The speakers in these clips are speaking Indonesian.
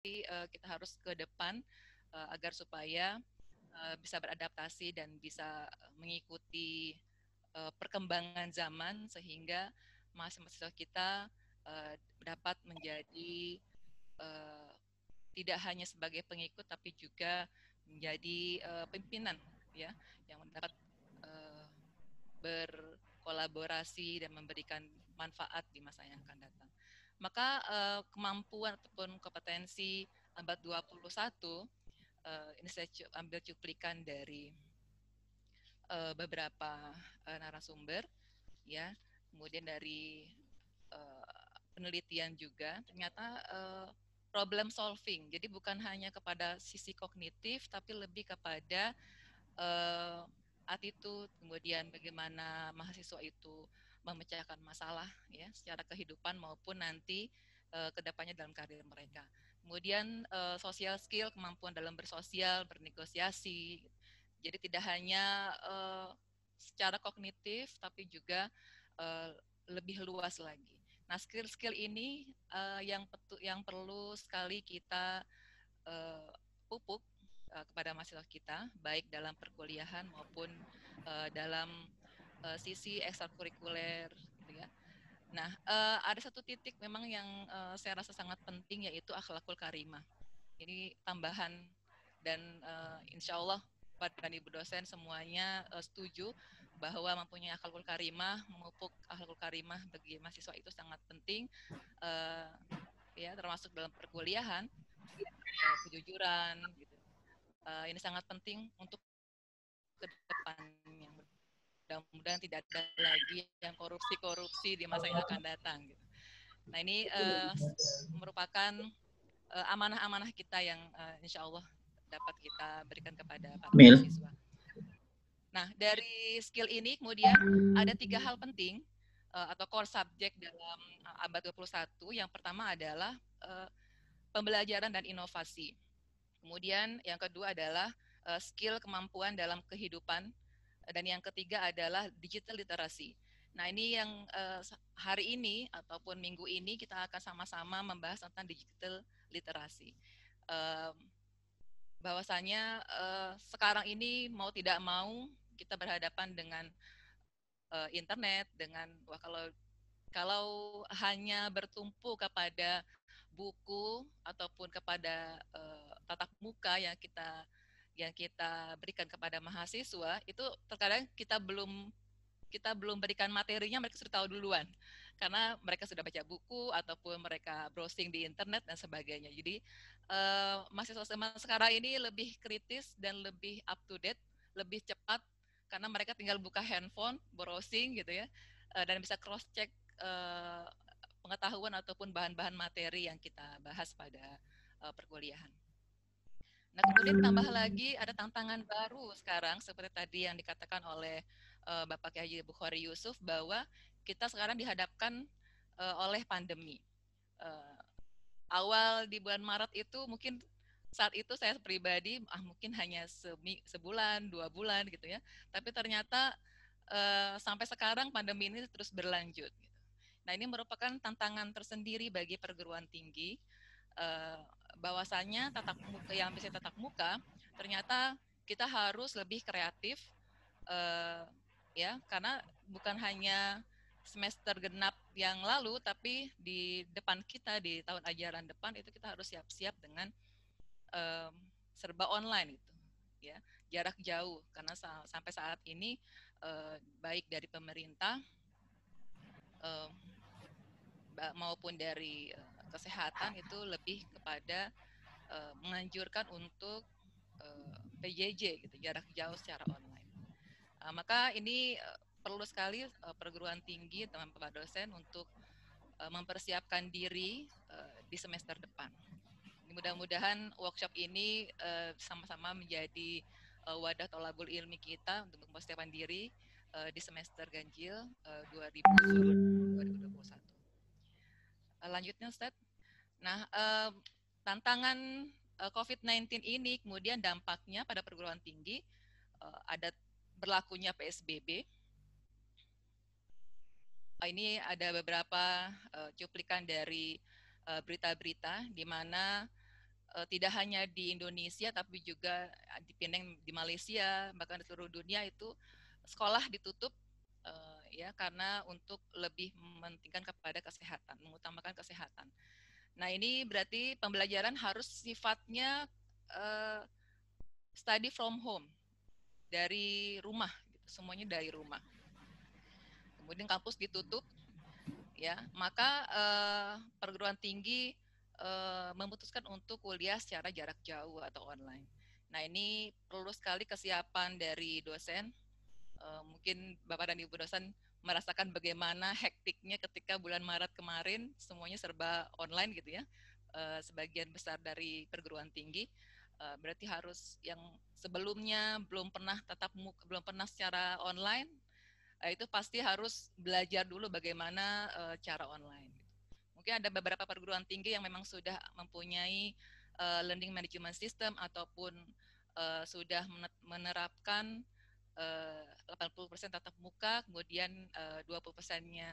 kita harus ke depan agar supaya bisa beradaptasi dan bisa mengikuti perkembangan zaman sehingga mahasiswa kita dapat menjadi uh, tidak hanya sebagai pengikut tapi juga menjadi pimpinan ya yang dapat uh, berkolaborasi dan memberikan manfaat di masa yang akan datang. Maka kemampuan ataupun kompetensi abad 21 ini saya ambil cuplikan dari beberapa narasumber ya. Kemudian dari penelitian juga ternyata problem solving. Jadi bukan hanya kepada sisi kognitif tapi lebih kepada uh, attitude, kemudian bagaimana mahasiswa itu memecahkan masalah ya secara kehidupan maupun nanti kedepannya dalam karir mereka. Kemudian social skill, kemampuan dalam bersosial, bernegosiasi. Jadi tidak hanya secara kognitif tapi juga uh, lebih luas lagi. Nah, skill-skill ini yang perlu sekali kita uh, pupuk kepada mahasiswa kita, baik dalam perkuliahan maupun dalam sisi ekstrakurikuler, gitu ya. Nah, ada satu titik memang yang saya rasa sangat penting yaitu akhlakul karimah. Ini tambahan dan insya Allah Pak dan Ibu dosen semuanya setuju bahwa mempunyai akhlakul karimah, memupuk akhlakul karimah bagi mahasiswa itu sangat penting, uh, ya termasuk dalam perkuliahan, kejujuran, gitu. Ini sangat penting untuk ke depannya. Mudah-mudahan tidak ada lagi yang korupsi-korupsi di masa yang akan datang. Gitu. Nah ini merupakan amanah-amanah kita yang insya Allah dapat kita berikan kepada para Mil. mahasiswa. Nah dari skill ini kemudian ada 3 hal penting atau core subject dalam abad 21. Yang pertama adalah pembelajaran dan inovasi. Kemudian yang kedua adalah skill kemampuan dalam kehidupan dan yang ketiga adalah digital literasi. Nah, ini yang hari ini ataupun minggu ini kita akan sama-sama membahas tentang digital literasi. Bahwasanya sekarang ini mau tidak mau kita berhadapan dengan internet, dengan kalau hanya bertumpu kepada buku ataupun kepada tatap muka yang kita berikan kepada mahasiswa itu terkadang kita belum berikan materinya mereka sudah tahu duluan karena mereka sudah baca buku ataupun mereka browsing di internet dan sebagainya. Jadi mahasiswa zaman sekarang ini lebih kritis dan lebih up to date, lebih cepat karena mereka tinggal buka handphone, browsing gitu ya, dan bisa cross check pengetahuan ataupun bahan-bahan materi yang kita bahas pada perkuliahan. Nah, kemudian tambah lagi ada tantangan baru sekarang seperti tadi yang dikatakan oleh Bapak Kiai Haji Bukhari Yusuf bahwa kita sekarang dihadapkan oleh pandemi. Uh, Awal di bulan Maret itu mungkin saat itu saya pribadi mungkin hanya sebulan, 2 bulan gitu ya. Tapi ternyata sampai sekarang pandemi ini terus berlanjut. Gitu. Nah, ini merupakan tantangan tersendiri bagi perguruan tinggi eh, bahwasanya tatap muka yang bisa tatap muka ternyata kita harus lebih kreatif eh, ya karena bukan hanya semester genap yang lalu tapi di depan kita di tahun ajaran depan itu kita harus siap-siap dengan eh, serba online itu ya jarak jauh karena sampai saat ini baik dari pemerintah eh, maupun dari kesehatan itu lebih kepada menganjurkan untuk PJJ gitu, jarak jauh secara online. Maka ini perlu sekali perguruan tinggi teman Pak dosen untuk mempersiapkan diri di semester depan. Mudah-mudahan workshop ini sama-sama menjadi wadah tolabul ilmi kita untuk mempersiapkan diri di semester ganjil 2021. Lanjutnya Ustaz. Nah, tantangan COVID-19 ini kemudian dampaknya pada perguruan tinggi ada berlakunya PSBB. Ini ada beberapa cuplikan dari berita-berita di mana tidak hanya di Indonesia tapi juga di Penang, di Malaysia, bahkan di seluruh dunia itu sekolah ditutup ya karena untuk lebih mementingkan kepada kesehatan, mengutamakan kesehatan. Nah, ini berarti pembelajaran harus sifatnya uh, study from home, dari rumah, gitu. Semuanya dari rumah. Kemudian kampus ditutup, ya, maka perguruan tinggi memutuskan untuk kuliah secara jarak jauh atau online. Nah, ini perlu sekali kesiapan dari dosen. Mungkin Bapak dan Ibu dosen merasakan bagaimana hektiknya ketika bulan Maret kemarin semuanya serba online gitu ya. Sebagian besar dari perguruan tinggi berarti harus yang sebelumnya belum pernah tatap muka, belum pernah secara online, itu pasti harus belajar dulu bagaimana cara online. Mungkin ada beberapa perguruan tinggi yang memang sudah mempunyai learning management system ataupun sudah menerapkan 80% tatap muka, kemudian 20%-nya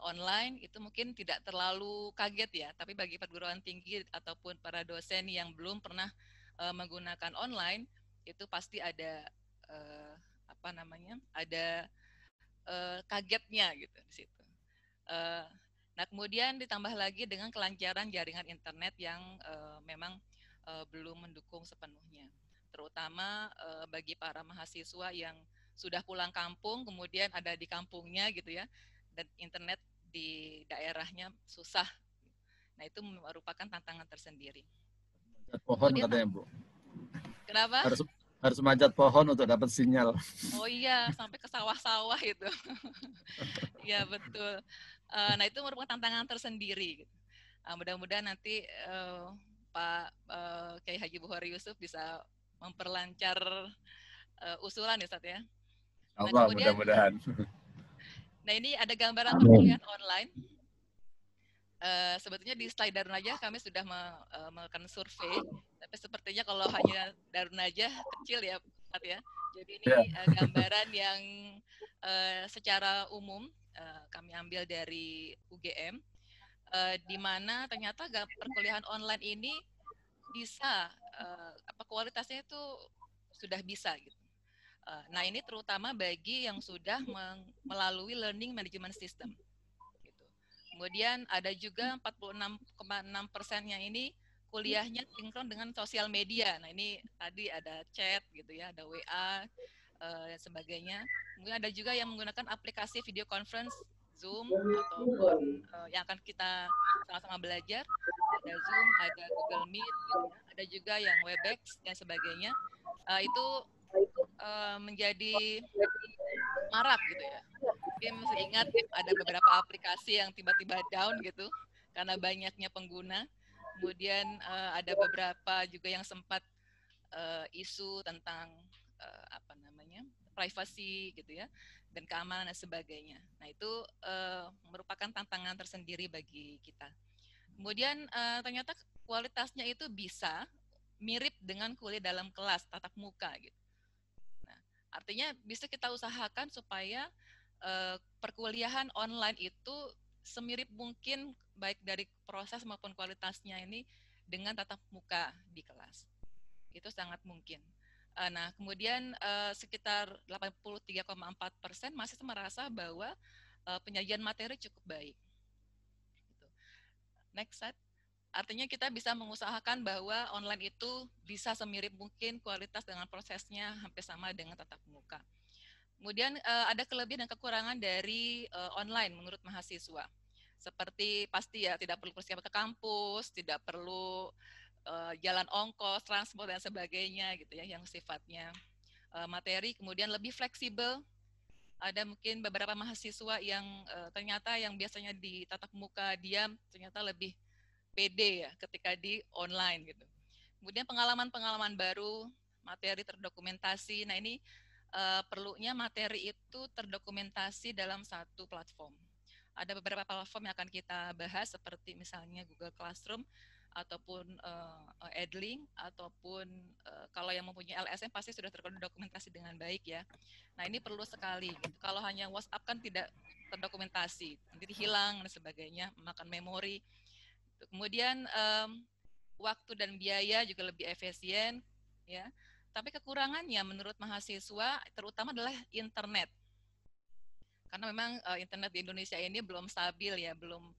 online, itu mungkin tidak terlalu kaget ya. Tapi bagi perguruan tinggi ataupun para dosen yang belum pernah menggunakan online, itu pasti ada apa namanya, ada kagetnya gitu di situ. Uh, nah, kemudian ditambah lagi dengan kelancaran jaringan internet yang memang belum mendukung sepenuhnya, terutama bagi para mahasiswa yang sudah pulang kampung, kemudian ada di kampungnya gitu ya, dan internet di daerahnya susah. Nah, itu merupakan tantangan tersendiri. Pohon Kemudian, katanya Bu. kenapa? Harus manjat pohon untuk dapat sinyal. Oh iya, sampai ke sawah-sawah itu. Iya, betul. Nah, itu merupakan tantangan tersendiri. Mudah-mudahan nanti Pak Kiai Haji Buhori Yusuf bisa memperlancar usulan ya, Ustaz ya. Nah, Allah kemudian, mudah-mudahan. nah ini ada gambaran perkuliahan online. Sebetulnya di slide Darun Najah kami sudah melakukan survei, tapi sepertinya kalau hanya Darun Najah kecil ya, Ustaz ya. Jadi ini gambaran yang secara umum kami ambil dari UGM, di mana ternyata perkuliahan online ini bisa kualitasnya itu sudah bisa gitu. Nah, ini terutama bagi yang sudah melalui learning management system gitu. Kemudian ada juga 46,6%-nya ini kuliahnya sinkron dengan sosial media. Nah, ini tadi ada chat gitu ya, ada WA dan sebagainya. Kemudian ada juga yang menggunakan aplikasi video conference Zoom ataupun yang akan kita sama-sama belajar. Ada Zoom, ada Google Meet, gitu ya. Ada juga yang Webex dan sebagainya. Itu menjadi marak gitu ya. Mungkin masih ingat ada beberapa aplikasi yang tiba-tiba down gitu karena banyaknya pengguna. Kemudian ada beberapa juga yang sempat isu tentang apa namanya, privasi gitu ya, dan keamanan dan sebagainya. Nah, itu merupakan tantangan tersendiri bagi kita. Kemudian ternyata kualitasnya itu bisa mirip dengan kuliah dalam kelas tatap muka gitu. Nah, artinya bisa kita usahakan supaya perkuliahan online itu semirip mungkin baik dari proses maupun kualitasnya ini dengan tatap muka di kelas. Itu sangat mungkin. Nah, kemudian sekitar 83,4% masih merasa bahwa penyajian materi cukup baik. Next slide. Artinya kita bisa mengusahakan bahwa online itu bisa semirip mungkin kualitas dengan prosesnya hampir sama dengan tatap muka. Kemudian ada kelebihan dan kekurangan dari online menurut mahasiswa. Seperti pasti ya tidak perlu persiapan ke kampus, tidak perlu jalan ongkos, transport dan sebagainya gitu ya, yang sifatnya materi. Kemudian lebih fleksibel. Ada mungkin beberapa mahasiswa yang ternyata yang biasanya di tatap muka diam ternyata lebih pede ya ketika di online gitu. Kemudian pengalaman-pengalaman baru, materi terdokumentasi. Nah, ini perlunya materi itu terdokumentasi dalam satu platform. Ada beberapa platform yang akan kita bahas seperti misalnya Google Classroom ataupun Edlink ataupun kalau yang mempunyai LSM pasti sudah terdokumentasi dengan baik ya. Nah, ini perlu sekali gitu. Kalau hanya WhatsApp kan tidak terdokumentasi, nanti hilang dan sebagainya, makan memori. Kemudian waktu dan biaya juga lebih efisien, ya. Tapi kekurangannya menurut mahasiswa terutama adalah internet. Karena memang internet di Indonesia ini belum stabil ya, belum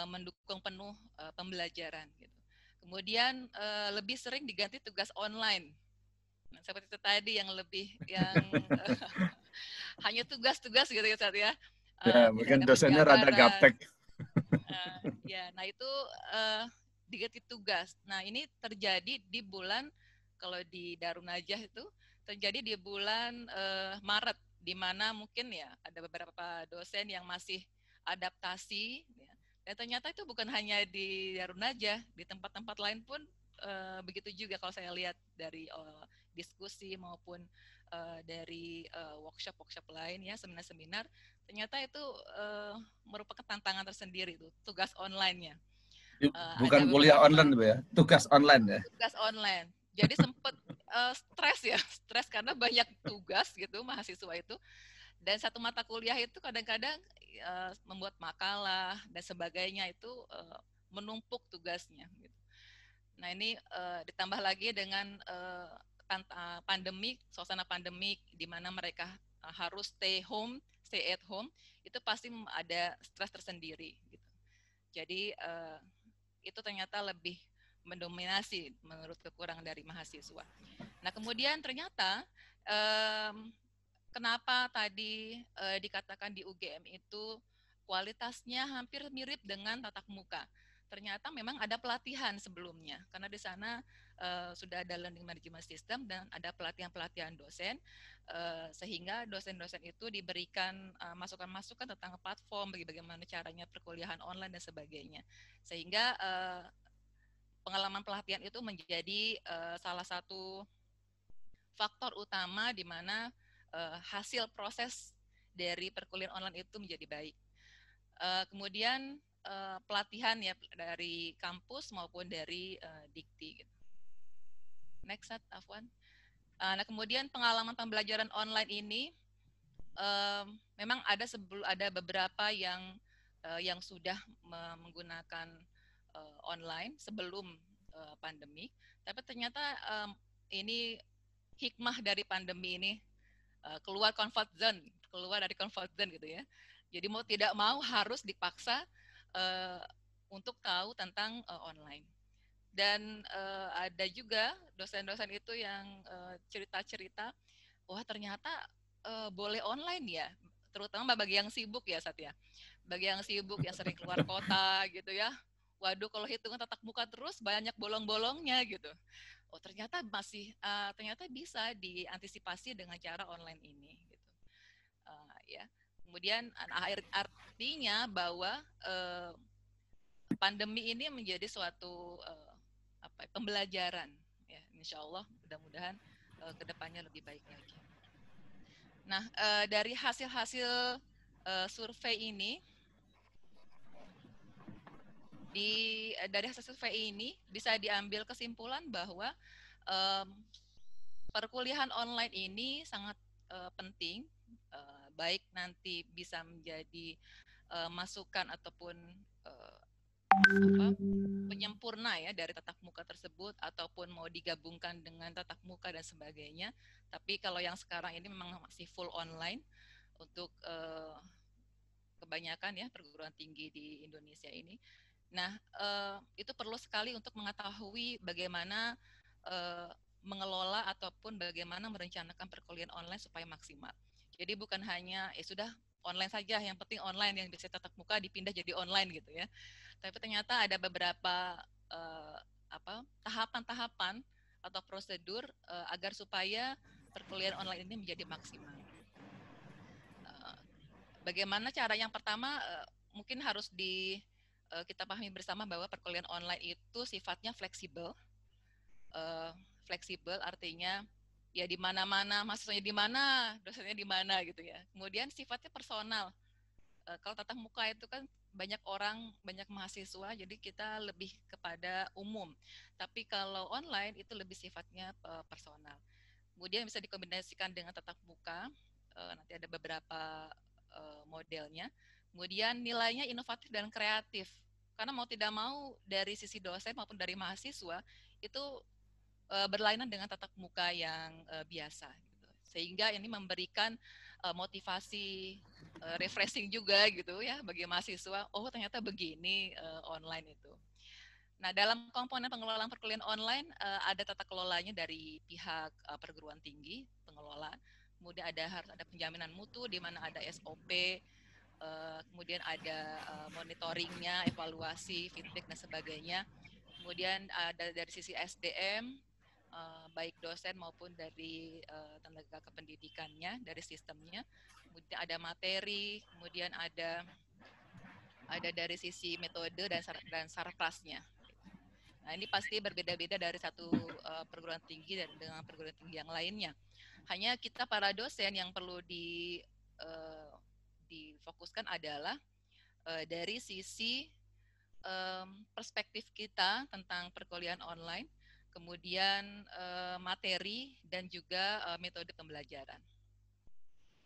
mendukung penuh pembelajaran gitu. Kemudian lebih sering diganti tugas online. Nah, seperti itu tadi yang lebih yang hanya tugas-tugas gitu ya Sat ya. Ya, Tidak mungkin ada dosennya rada penjabaran. gaptek. Ya, nah itu diganti tugas. Nah, ini terjadi di bulan kalau di Darun Najah itu terjadi di bulan Maret, di mana mungkin ya ada beberapa dosen yang masih adaptasi ya. Dan ternyata itu bukan hanya di Darun Najah, di tempat-tempat lain pun begitu juga kalau saya lihat dari diskusi maupun dari workshop-workshop lain ya, seminar-seminar, ternyata itu merupakan tantangan tersendiri tuh tugas online-nya. Ada Bukan kuliah beberapa online, Bu, ya, tugas online ya. tugas online. Jadi sempat stres ya, stres karena banyak tugas gitu mahasiswa itu. Dan satu mata kuliah itu kadang-kadang membuat makalah dan sebagainya itu menumpuk tugasnya. Gitu. Nah ini ditambah lagi dengan pandemik, suasana pandemik di mana mereka harus stay at home, itu pasti ada stres tersendiri. Gitu. Jadi itu ternyata lebih mendominasi menurut kekurangan dari mahasiswa. Nah kemudian ternyata kenapa tadi dikatakan di UGM itu kualitasnya hampir mirip dengan tatap muka. Ternyata memang ada pelatihan sebelumnya, karena di sana sudah ada learning management system dan ada pelatihan-pelatihan dosen, sehingga dosen-dosen itu diberikan masukan-masukan tentang platform, bagaimana caranya perkuliahan online dan sebagainya. Sehingga pengalaman pelatihan itu menjadi salah satu faktor utama di mana hasil proses dari perkuliahan online itu menjadi baik. Kemudian pelatihan ya dari kampus maupun dari Dikti. Gitu. Next, Afwan. Nah kemudian pengalaman pembelajaran online ini memang ada beberapa yang sudah menggunakan online sebelum pandemi, tapi ternyata ini hikmah dari pandemi ini keluar dari comfort zone gitu ya. Jadi mau tidak mau harus dipaksa untuk tahu tentang online. Dan ada juga dosen-dosen itu yang cerita-cerita, wah ternyata boleh online ya, terutama bagi yang sibuk ya Satya. Bagi yang sibuk yang sering keluar kota gitu ya. Waduh kalau hitungan tatap muka terus banyak bolong-bolongnya gitu. Oh ternyata bisa diantisipasi dengan cara online ini gitu. Ya. Kemudian artinya bahwa pandemi ini menjadi suatu pembelajaran ya, insya Allah mudah-mudahan kedepannya lebih baik lagi. Nah dari hasil-hasil survei ini dari hasil survei ini bisa diambil kesimpulan bahwa perkuliahan online ini sangat penting, baik nanti bisa menjadi masukan ataupun penyempurna ya dari tatap muka tersebut ataupun mau digabungkan dengan tatap muka dan sebagainya. Tapi kalau yang sekarang ini memang masih full online untuk kebanyakan ya perguruan tinggi di Indonesia ini. Nah, itu perlu sekali untuk mengetahui bagaimana mengelola ataupun bagaimana merencanakan perkuliahan online supaya maksimal. Jadi bukan hanya sudah online saja, yang penting online, yang bisa tatap muka dipindah jadi online gitu ya. Tapi ternyata ada beberapa tahapan-tahapan atau prosedur agar supaya perkuliahan online ini menjadi maksimal. Bagaimana cara yang pertama mungkin harus kita pahami bersama bahwa perkuliahan online itu sifatnya fleksibel. Fleksibel artinya ya di mana-mana, mahasiswanya di mana, dosennya di mana gitu ya. Kemudian sifatnya personal. Kalau tatap muka itu kan banyak orang, banyak mahasiswa, jadi kita lebih kepada umum. Tapi kalau online itu lebih sifatnya personal. Kemudian bisa dikombinasikan dengan tatap muka. Nanti ada beberapa modelnya. Kemudian nilainya inovatif dan kreatif. Karena mau tidak mau dari sisi dosen maupun dari mahasiswa itu berlainan dengan tatap muka yang biasa. Gitu. Sehingga ini memberikan motivasi refreshing juga gitu ya bagi mahasiswa. Oh ternyata begini online itu. Nah dalam komponen pengelolaan perkuliahan online ada tata kelolanya dari pihak perguruan tinggi pengelola. Kemudian harus ada penjaminan mutu di mana ada SOP, kemudian ada monitoringnya, evaluasi, feedback dan sebagainya. Kemudian ada dari sisi SDM, baik dosen maupun dari tenaga kependidikannya, dari sistemnya. Kemudian ada materi, kemudian ada dari sisi metode dan sarprasnya. Nah ini pasti berbeda-beda dari satu perguruan tinggi dan dengan perguruan tinggi yang lainnya. Hanya kita para dosen yang perlu difokuskan adalah dari sisi perspektif kita tentang perkuliahan online, kemudian materi dan juga metode pembelajaran.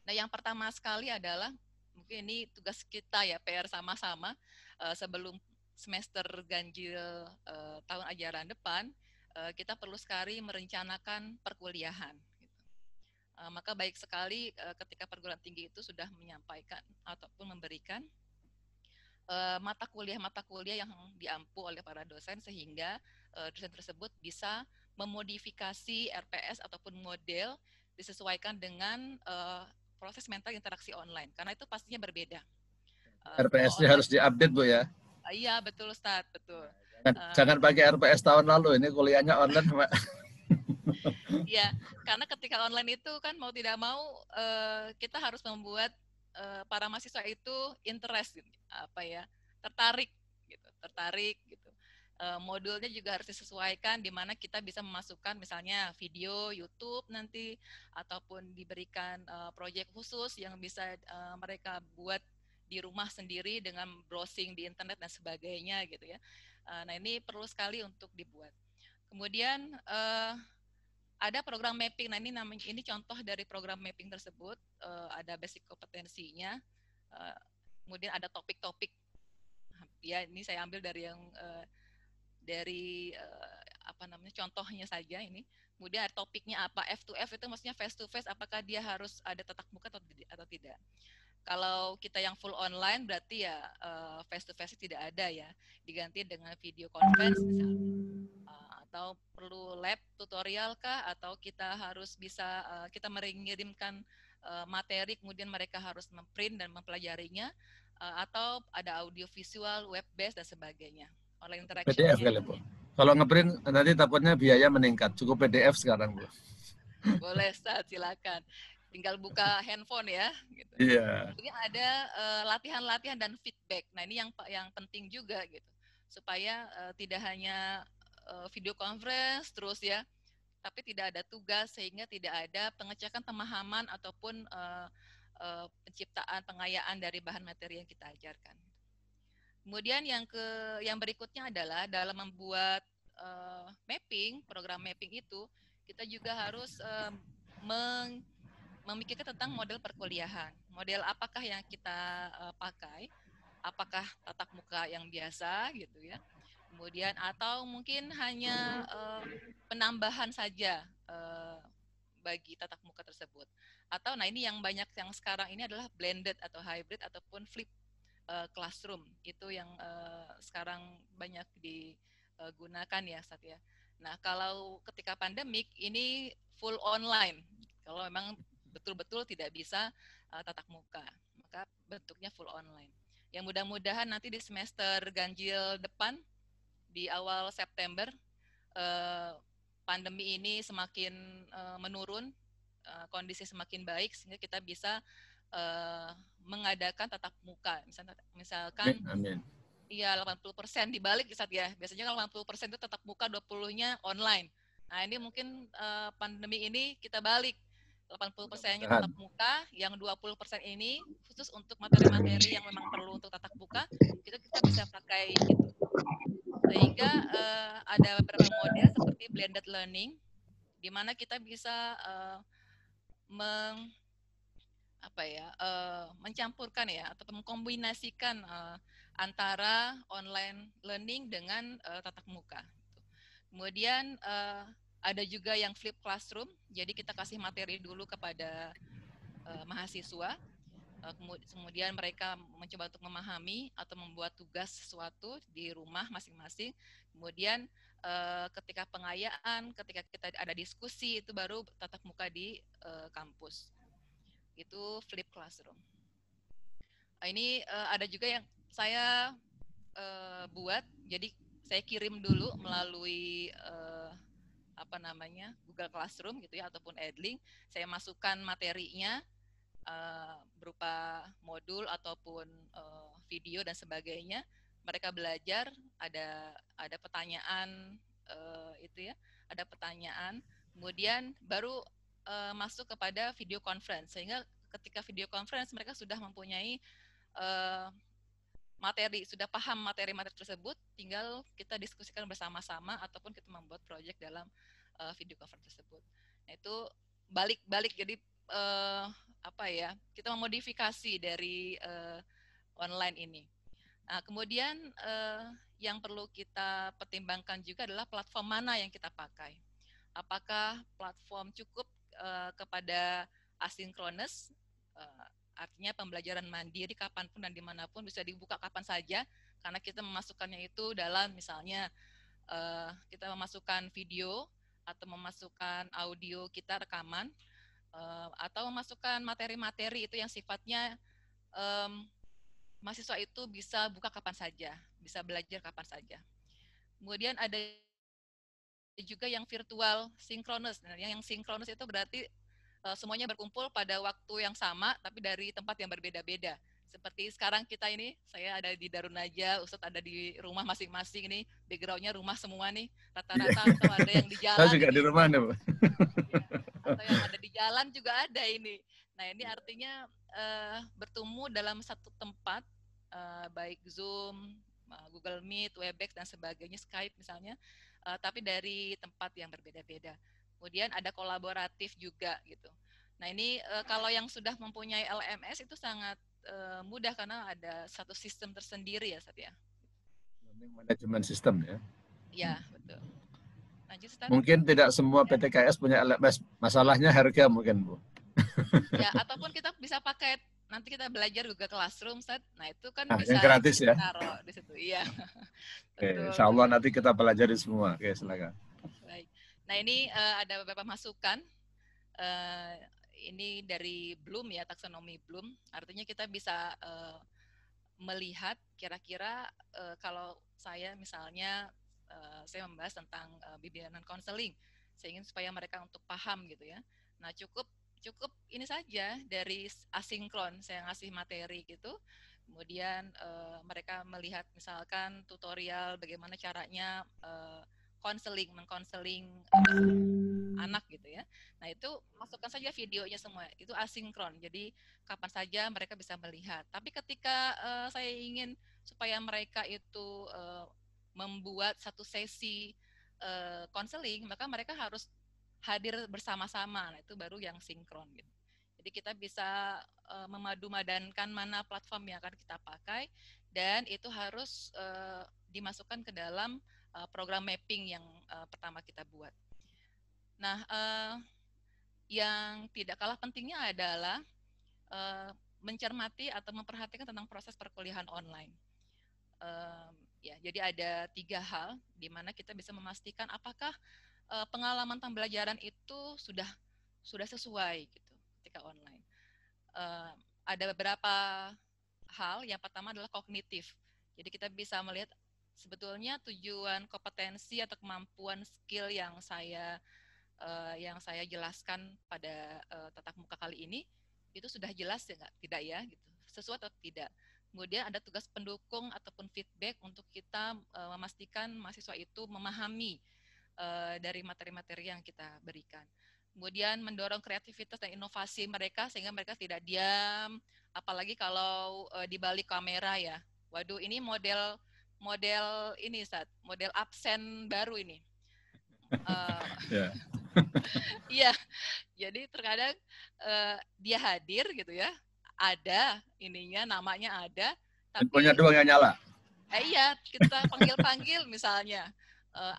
Nah, yang pertama sekali adalah mungkin ini tugas kita ya, PR sama-sama sebelum semester ganjil tahun ajaran depan, kita perlu sekali merencanakan perkuliahan. Maka baik sekali ketika perguruan tinggi itu sudah menyampaikan ataupun memberikan mata kuliah yang diampu oleh para dosen sehingga dosen tersebut bisa memodifikasi RPS ataupun model disesuaikan dengan proses mental interaksi online karena itu pastinya berbeda. Kalau RPS-nya online, harus diupdate Bu ya. Iya betul Ustadz, betul. Jangan pakai RPS tahun lalu, ini kuliahnya online Pak. Ya, karena ketika online itu kan mau tidak mau kita harus membuat para mahasiswa itu interest, tertarik, gitu. Modulnya juga harus disesuaikan di mana kita bisa memasukkan misalnya video YouTube nanti ataupun diberikan proyek khusus yang bisa mereka buat di rumah sendiri dengan browsing di internet dan sebagainya gitu ya. Nah ini perlu sekali untuk dibuat. Kemudian ada program mapping. Nah ini contoh dari program mapping tersebut. Ada basic kompetensinya. Kemudian ada topik-topik. Ya ini saya ambil dari yang contohnya saja ini. Kemudian topiknya apa, F2F itu maksudnya face to face, apakah dia harus ada tatap muka atau tidak. Kalau kita yang full online berarti ya face to face tidak ada ya, diganti dengan video conference misalnya. Atau perlu lab tutorial kah, atau kita harus bisa kita mengirimkan materi kemudian mereka harus memprint dan mempelajarinya, atau ada audio visual, web based dan sebagainya. Online PDF interaction-nya kali Bu. Kalau ngeprint nanti takutnya biaya meningkat. Cukup PDF sekarang Bu. boleh Ustaz, silakan. Tinggal buka handphone ya. Gitu. Iya. Kemudian ada latihan-latihan dan feedback. Nah ini yang penting juga gitu, supaya tidak hanya video conference terus ya, tapi tidak ada tugas sehingga tidak ada pengecekan pemahaman ataupun penciptaan pengayaan dari bahan materi yang kita ajarkan. Kemudian yang berikutnya adalah dalam membuat program mapping itu kita juga harus memikirkan tentang model perkuliahan. Model apakah yang kita pakai? Apakah tatap muka yang biasa gitu ya? Kemudian atau mungkin hanya penambahan saja bagi tatap muka tersebut. Atau nah ini yang banyak yang sekarang ini adalah blended atau hybrid ataupun flip classroom. Itu yang sekarang banyak digunakan ya Satya. Nah, kalau ketika pandemik ini full online. Kalau memang betul-betul tidak bisa tatap muka, maka bentuknya full online. Yang mudah-mudahan nanti di semester ganjil depan di awal September pandemi ini semakin menurun, kondisi semakin baik sehingga kita bisa mengadakan tatap muka. Misalkan Amin. Iya 80% dibalik Ustaz ya. Biasanya kalau 80% itu tatap muka, 20-nya online. Nah, ini mungkin pandemi ini kita balik. 80%-nya tatap muka, yang 20% ini khusus untuk materi-materi yang memang perlu untuk tatap muka, kita bisa pakai itu. Sehingga ada beberapa model seperti blended learning, di mana kita bisa mencampurkan ya atau mengkombinasikan antara online learning dengan tatap muka. Kemudian ada juga yang flip classroom, jadi kita kasih materi dulu kepada mahasiswa, kemudian mereka mencoba untuk memahami atau membuat tugas sesuatu di rumah masing-masing. Kemudian ketika pengayaan, ketika kita ada diskusi, itu baru tatap muka di kampus. Itu flip classroom. Ini ada juga yang saya buat, jadi saya kirim dulu melalui Google Classroom gitu ya, ataupun Edlink. Saya masukkan materinya berupa modul ataupun video dan sebagainya. Mereka belajar, ada pertanyaan itu ya, ada pertanyaan. Kemudian baru masuk kepada video conference, sehingga ketika video conference mereka sudah mempunyai sudah paham materi-materi tersebut, tinggal kita diskusikan bersama-sama ataupun kita membuat proyek dalam video conference tersebut. Nah, itu balik jadi kita memodifikasi dari online ini. Nah, kemudian yang perlu kita pertimbangkan juga adalah platform mana yang kita pakai. Apakah platform cukup kepada asinkronus, artinya pembelajaran mandiri kapanpun dan dimanapun, bisa dibuka kapan saja, karena kita memasukkannya itu dalam misalnya kita memasukkan video atau memasukkan audio kita rekaman, atau memasukkan materi-materi itu yang sifatnya mahasiswa itu bisa buka kapan saja, bisa belajar kapan saja. Kemudian ada juga yang virtual sinkronus. Nah, yang sinkronus itu berarti semuanya berkumpul pada waktu yang sama, tapi dari tempat yang berbeda-beda. Seperti sekarang kita ini, saya ada di Darunaja, Ustadz ada di rumah masing-masing nih, background-nya rumah semua nih, rata-rata, atau ada yang di jalan. Saya juga ini. Di rumah nih, Bu. Ya, atau yang ada di jalan juga ada ini. Nah, ini artinya bertemu dalam satu tempat, baik Zoom, Google Meet, Webex, dan sebagainya, Skype misalnya, tapi dari tempat yang berbeda-beda. Kemudian ada kolaboratif juga gitu. Nah, ini kalau yang sudah mempunyai LMS itu sangat mudah karena ada satu sistem tersendiri ya, Sat ya. Manajemen sistem ya. Ya, betul. Lanjut, Sat. Mungkin tidak semua PTKS punya LMS, masalahnya harga mungkin, Bu. Ya, ataupun kita bisa pakai, nanti kita belajar Google Classroom, Sat. Nah, itu kan bisa yang gratis ya. Taruh di situ. Iya. Oke, insya Allah nanti kita pelajari semua. Oke, silakan. Baik. Nah, ini ada beberapa masukan. Ini dari Bloom ya, taksonomi Bloom. Artinya kita bisa melihat kira-kira kalau saya misalnya saya membahas tentang bimbingan konseling, saya ingin supaya mereka untuk paham gitu ya. Nah, cukup ini saja dari asinkron, saya ngasih materi gitu. Kemudian mereka melihat misalkan tutorial bagaimana caranya mengkonseling anak gitu ya. Nah, itu masukkan saja videonya semua. Itu asinkron. Jadi kapan saja mereka bisa melihat. Tapi ketika saya ingin supaya mereka itu membuat satu sesi konseling, maka mereka harus hadir bersama-sama. Nah, itu baru yang sinkron gitu. Jadi kita bisa memadu-madankan mana platform yang akan kita pakai, dan itu harus dimasukkan ke dalam program mapping yang pertama kita buat. Nah, yang tidak kalah pentingnya adalah mencermati atau memperhatikan tentang proses perkuliahan online. Ya, jadi ada 3 hal di mana kita bisa memastikan apakah pengalaman pembelajaran itu sudah sesuai gitu ketika online. Ada beberapa hal. Yang pertama adalah kognitif. Jadi kita bisa melihat sebetulnya tujuan kompetensi atau kemampuan skill yang saya jelaskan pada tatap muka kali ini itu sudah jelas ya tidak ya gitu, sesuai atau tidak. Kemudian ada tugas pendukung ataupun feedback untuk kita memastikan mahasiswa itu memahami dari materi-materi yang kita berikan. Kemudian mendorong kreativitas dan inovasi mereka sehingga mereka tidak diam, apalagi kalau di balik kamera ya. Waduh, ini model ini model absen baru ini. Iya, jadi terkadang dia hadir gitu ya, ada ininya, namanya ada, Handphonenya Tapi doang yang nyala. iya, kita panggil-panggil misalnya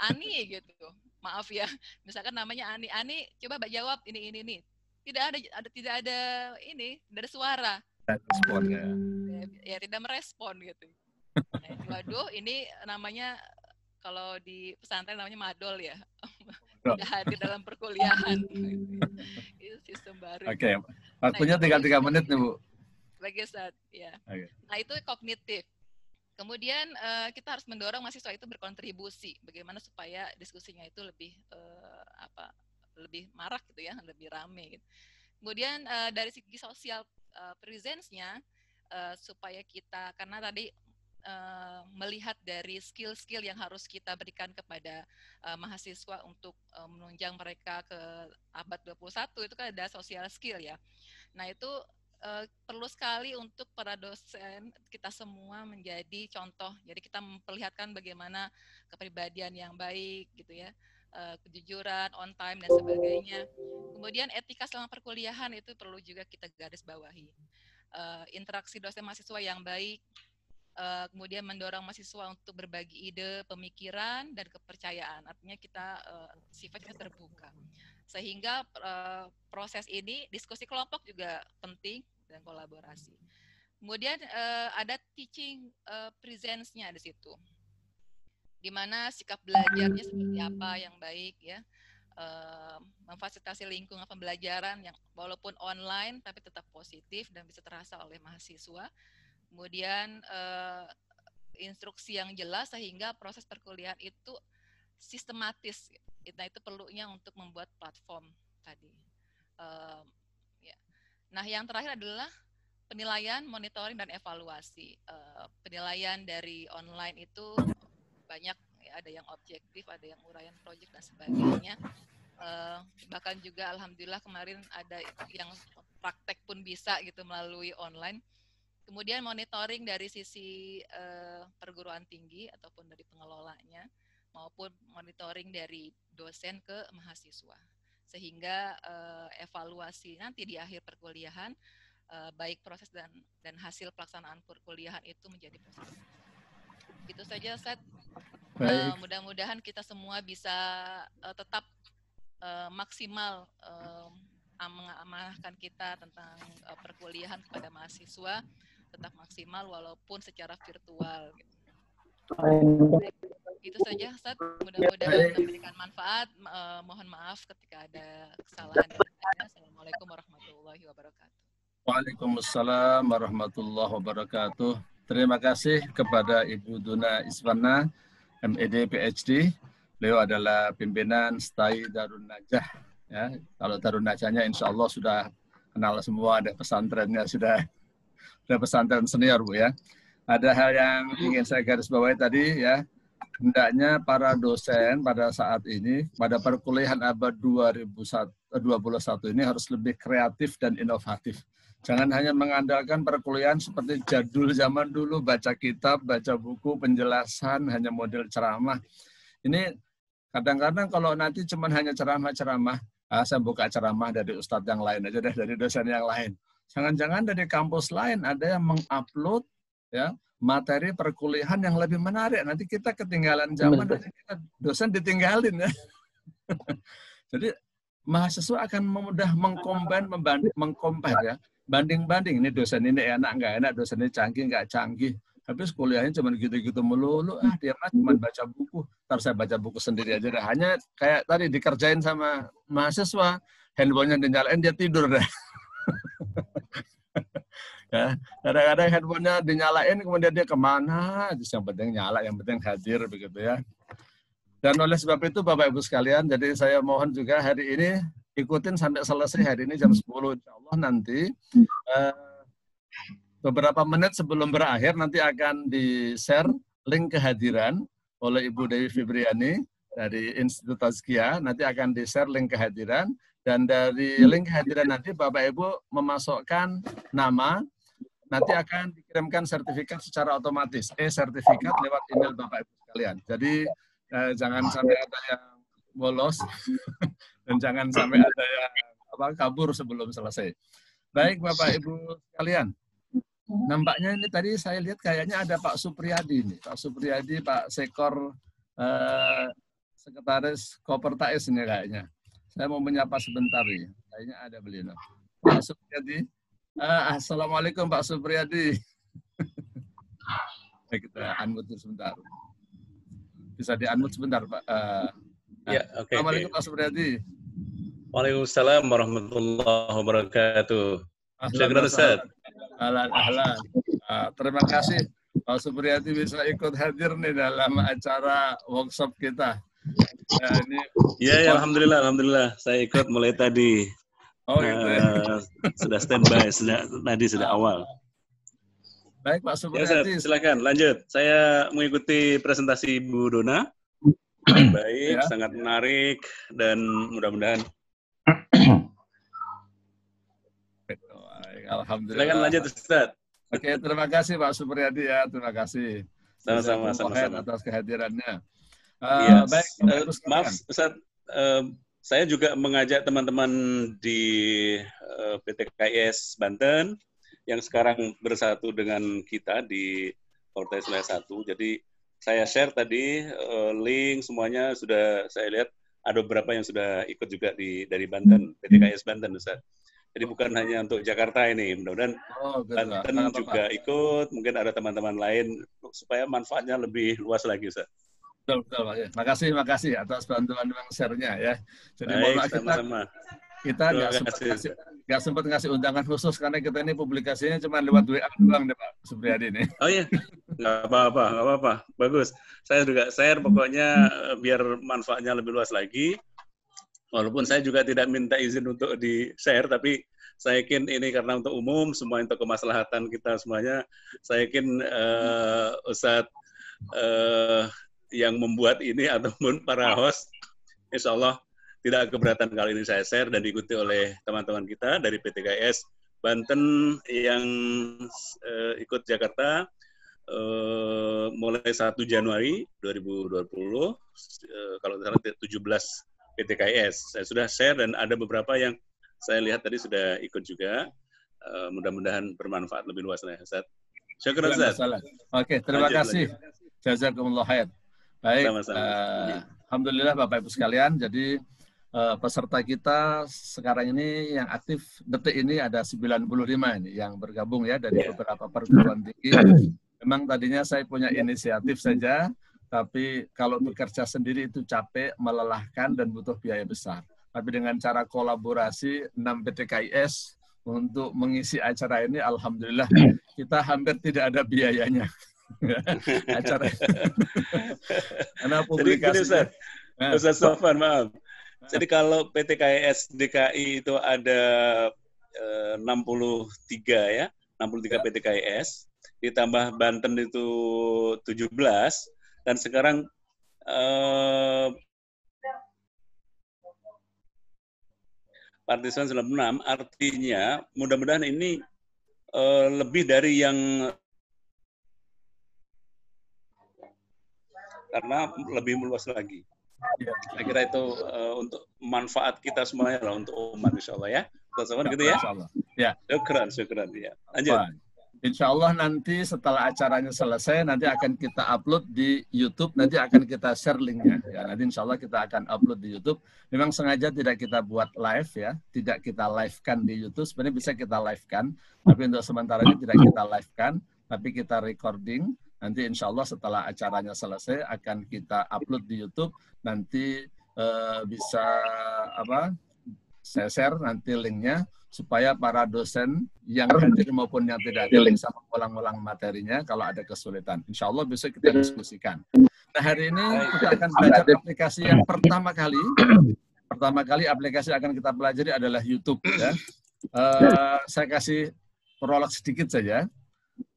Ani gitu. Maaf ya, misalkan namanya Ani. Ani, coba Mbak jawab ini. Tidak ada ini, tidak ada suara. Respon ya. Ya tidak merespon gitu. Nah, waduh, ini namanya kalau di pesantren namanya madol ya. Tidak hadir dalam perkuliahan. Itu sistem baru. Oke, Nah, itu waktunya tinggal 3 menit nih Bu. bagi saat ya. Oke. Nah, itu kognitif. Kemudian kita harus mendorong mahasiswa itu berkontribusi, bagaimana supaya diskusinya itu lebih lebih marak gitu ya, lebih rame. Gitu. Kemudian dari segi sosial presence-nya supaya kita, karena tadi melihat dari skill-skill yang harus kita berikan kepada mahasiswa untuk menunjang mereka ke abad 21 itu kan ada social skill ya. Nah itu perlu sekali untuk para dosen kita semua menjadi contoh. Jadi kita memperlihatkan bagaimana kepribadian yang baik gitu ya, kejujuran, on time dan sebagainya. Kemudian etika selama perkuliahan itu perlu juga kita garis bawahi. Interaksi dosen mahasiswa yang baik, kemudian mendorong mahasiswa untuk berbagi ide, pemikiran dan kepercayaan. Artinya kita sifatnya terbuka. Sehingga proses ini, diskusi kelompok juga penting dan kolaborasi. Kemudian ada teaching presence-nya di situ, di mana sikap belajarnya seperti apa yang baik ya, memfasilitasi lingkungan pembelajaran yang walaupun online tapi tetap positif dan bisa terasa oleh mahasiswa. Kemudian instruksi yang jelas sehingga proses perkuliahan itu sistematis. Nah itu perlunya untuk membuat platform tadi. Ya. Nah yang terakhir adalah penilaian, monitoring dan evaluasi. Penilaian dari online itu banyak, ya, ada yang objektif, ada yang uraian proyek dan sebagainya. Bahkan juga alhamdulillah kemarin ada yang praktek pun bisa gitu melalui online. Kemudian monitoring dari sisi perguruan tinggi ataupun dari pengelolanya, maupun monitoring dari dosen ke mahasiswa. Sehingga evaluasi nanti di akhir perkuliahan, baik proses dan hasil pelaksanaan perkuliahan itu menjadi positif. Itu saja, Ustaz. Mudah-mudahan kita semua bisa tetap maksimal mengamanahkan kita tentang perkuliahan kepada mahasiswa, tetap maksimal walaupun secara virtual. Gitu. Itu saja, Ustaz. Mudah-mudahan memberikan manfaat. Mohon maaf ketika ada kesalahan dan lainnya. Assalamualaikum warahmatullahi wabarakatuh. Waalaikumsalam warahmatullahi wabarakatuh. Terima kasih kepada Ibu Duna Iswana, MED PhD. Beliau adalah pimpinan STAI Darun Najah. Ya, kalau Darun Najahnya insya Allah sudah kenal semua, ada pesantrennya, sudah pesantren senior Bu ya. Ada hal yang ingin saya garis bawahi tadi ya, hendaknya para dosen pada saat ini, pada perkuliahan abad 2021 ini harus lebih kreatif dan inovatif. Jangan hanya mengandalkan perkuliahan seperti jadul zaman dulu, baca kitab, baca buku, penjelasan, hanya model ceramah. Ini kadang-kadang kalau nanti cuma hanya ceramah-ceramah, saya buka ceramah dari ustadz yang lain aja deh, dari dosen yang lain. Jangan-jangan dari kampus lain ada yang mengupload ya materi perkuliahan yang lebih menarik. Nanti kita ketinggalan zaman, nanti kita dosen ditinggalin ya. Jadi mahasiswa akan mudah mengcompare ya, banding-banding. Ini dosen ini enak nggak enak, dosen ini canggih nggak canggih. Habis kuliahnya cuma gitu-gitu melulu. Dia mah cuma baca buku. Ntar saya baca buku sendiri aja dah. Hanya kayak tadi dikerjain sama mahasiswa, handphonenya dinyalain dia tidur dah. Ya, kadang-kadang handphonenya dinyalain kemudian dia kemana, yang penting nyala, yang penting hadir begitu ya. Dan oleh sebab itu Bapak Ibu sekalian, jadi saya mohon juga hari ini ikutin sampai selesai hari ini jam 10 insya Allah nanti. Beberapa menit sebelum berakhir nanti akan di-share link kehadiran oleh Ibu Dewi Fibriani dari Institut Tazkiyah, nanti akan di-share link kehadiran, dan dari link kehadiran nanti Bapak Ibu memasukkan nama, nanti akan dikirimkan sertifikat secara otomatis, sertifikat lewat email Bapak Ibu sekalian. Jadi jangan sampai ada yang bolos dan jangan sampai ada yang kabur sebelum selesai. Baik Bapak Ibu sekalian, nampaknya ini tadi saya lihat kayaknya ada Pak Supriyadi nih. Pak Supriyadi, Pak Sekor Sekretaris Kopertais ini kayaknya. Saya mau menyapa sebentar nih. Kayaknya ada beliau. Pak Supriyadi. Assalamualaikum Pak Supriyadi. Kita unmute sebentar. Bisa di-unmute sebentar Pak. Ya, oke. Assalamualaikum Pak Supriyadi. Waalaikumsalam warahmatullahi wabarakatuh. Syukur Ustaz. Ahlan. Terima kasih Pak Supriyadi bisa ikut hadir nih dalam acara workshop kita. Ya, alhamdulillah. Saya ikut mulai tadi. Oh gitu ya. Sudah standby, sudah awal. Baik Pak Supriyadi. Ya, Ustaz, silakan lanjut. Saya mengikuti presentasi Bu Dona. Baik, ya. Sangat menarik dan mudah-mudahan. Alhamdulillah. Silakan lanjut Ustaz. Oke, terima kasih Pak Supriyadi ya, terima kasih. Sama-sama. Atas kehadirannya. Baik, maaf Ustaz, saya juga mengajak teman-teman di PT KIS Banten yang sekarang bersatu dengan kita di Kopertais Wilayah 1. Jadi saya share tadi link semuanya sudah saya lihat ada beberapa yang sudah ikut juga dari Banten, PT KIS Banten Ustaz. Jadi bukan hanya untuk Jakarta ini, mudah-mudahan Banten juga ikut, mungkin ada teman-teman lain supaya manfaatnya lebih luas lagi Ustaz. Betul, Pak. Makasih atas bantuan share-nya ya. Jadi baik, kita nggak sempat ngasih undangan khusus karena kita ini publikasinya cuma lewat WA doang deh Pak Supriyadi ini. Oh iya, nggak apa-apa, bagus. Saya juga share pokoknya biar manfaatnya lebih luas lagi. Walaupun saya juga tidak minta izin untuk di-share, tapi saya yakin ini karena untuk umum, semua untuk kemaslahatan kita semuanya. Saya yakin Ustadz yang membuat ini ataupun para host, insya Allah tidak keberatan kali ini saya share dan diikuti oleh teman-teman kita dari PT KIS Banten yang ikut Jakarta mulai 1 Januari 2020, kalau tidak salah 17 PT KIS. Saya sudah share dan ada beberapa yang saya lihat tadi sudah ikut juga. Mudah-mudahan bermanfaat lebih luas. Ustaz. Syukur Ustaz. Oke, terima kasih. Jazakumullah khair. Baik, alhamdulillah Bapak Ibu sekalian. Jadi peserta kita sekarang ini yang aktif detik ini ada 95 ini yang bergabung ya dari beberapa perguruan tinggi. Memang tadinya saya punya inisiatif saja, tapi kalau bekerja sendiri itu capek, melelahkan dan butuh biaya besar. Tapi dengan cara kolaborasi 6 PT KIS untuk mengisi acara ini, alhamdulillah kita hampir tidak ada biayanya. Acara karena publikasi. Ustaz Sofan, maaf. Jadi kalau PT KIS DKI itu ada 63 ya, 63 PT KIS, ditambah Banten itu 17, dan sekarang partisipan 96, artinya mudah-mudahan ini lebih dari yang karena lebih meluas lagi. Saya kira itu untuk manfaat kita semuanya lah, untuk umat insya Allah ya. Teman-teman gitu ya. Ya. Syukran ya. Lanjut. Insya Allah nanti setelah acaranya selesai nanti akan kita upload di YouTube, nanti akan kita share linknya. Ya, nanti insya Allah kita akan upload di YouTube. Memang sengaja tidak kita buat live ya, tidak kita live-kan di YouTube. Sebenarnya bisa kita live-kan, tapi untuk sementara ini tidak kita live-kan, tapi kita recording. Nanti insya Allah setelah acaranya selesai akan kita upload di YouTube. Nanti bisa saya share nanti linknya supaya para dosen yang hadir maupun yang tidak hadir bisa mengulang-ulang materinya kalau ada kesulitan. Insya Allah besok kita diskusikan. Nah hari ini kita akan belajar aplikasi yang pertama kali. Pertama kali aplikasi yang akan kita pelajari adalah YouTube. Ya. Saya kasih prolog sedikit saja.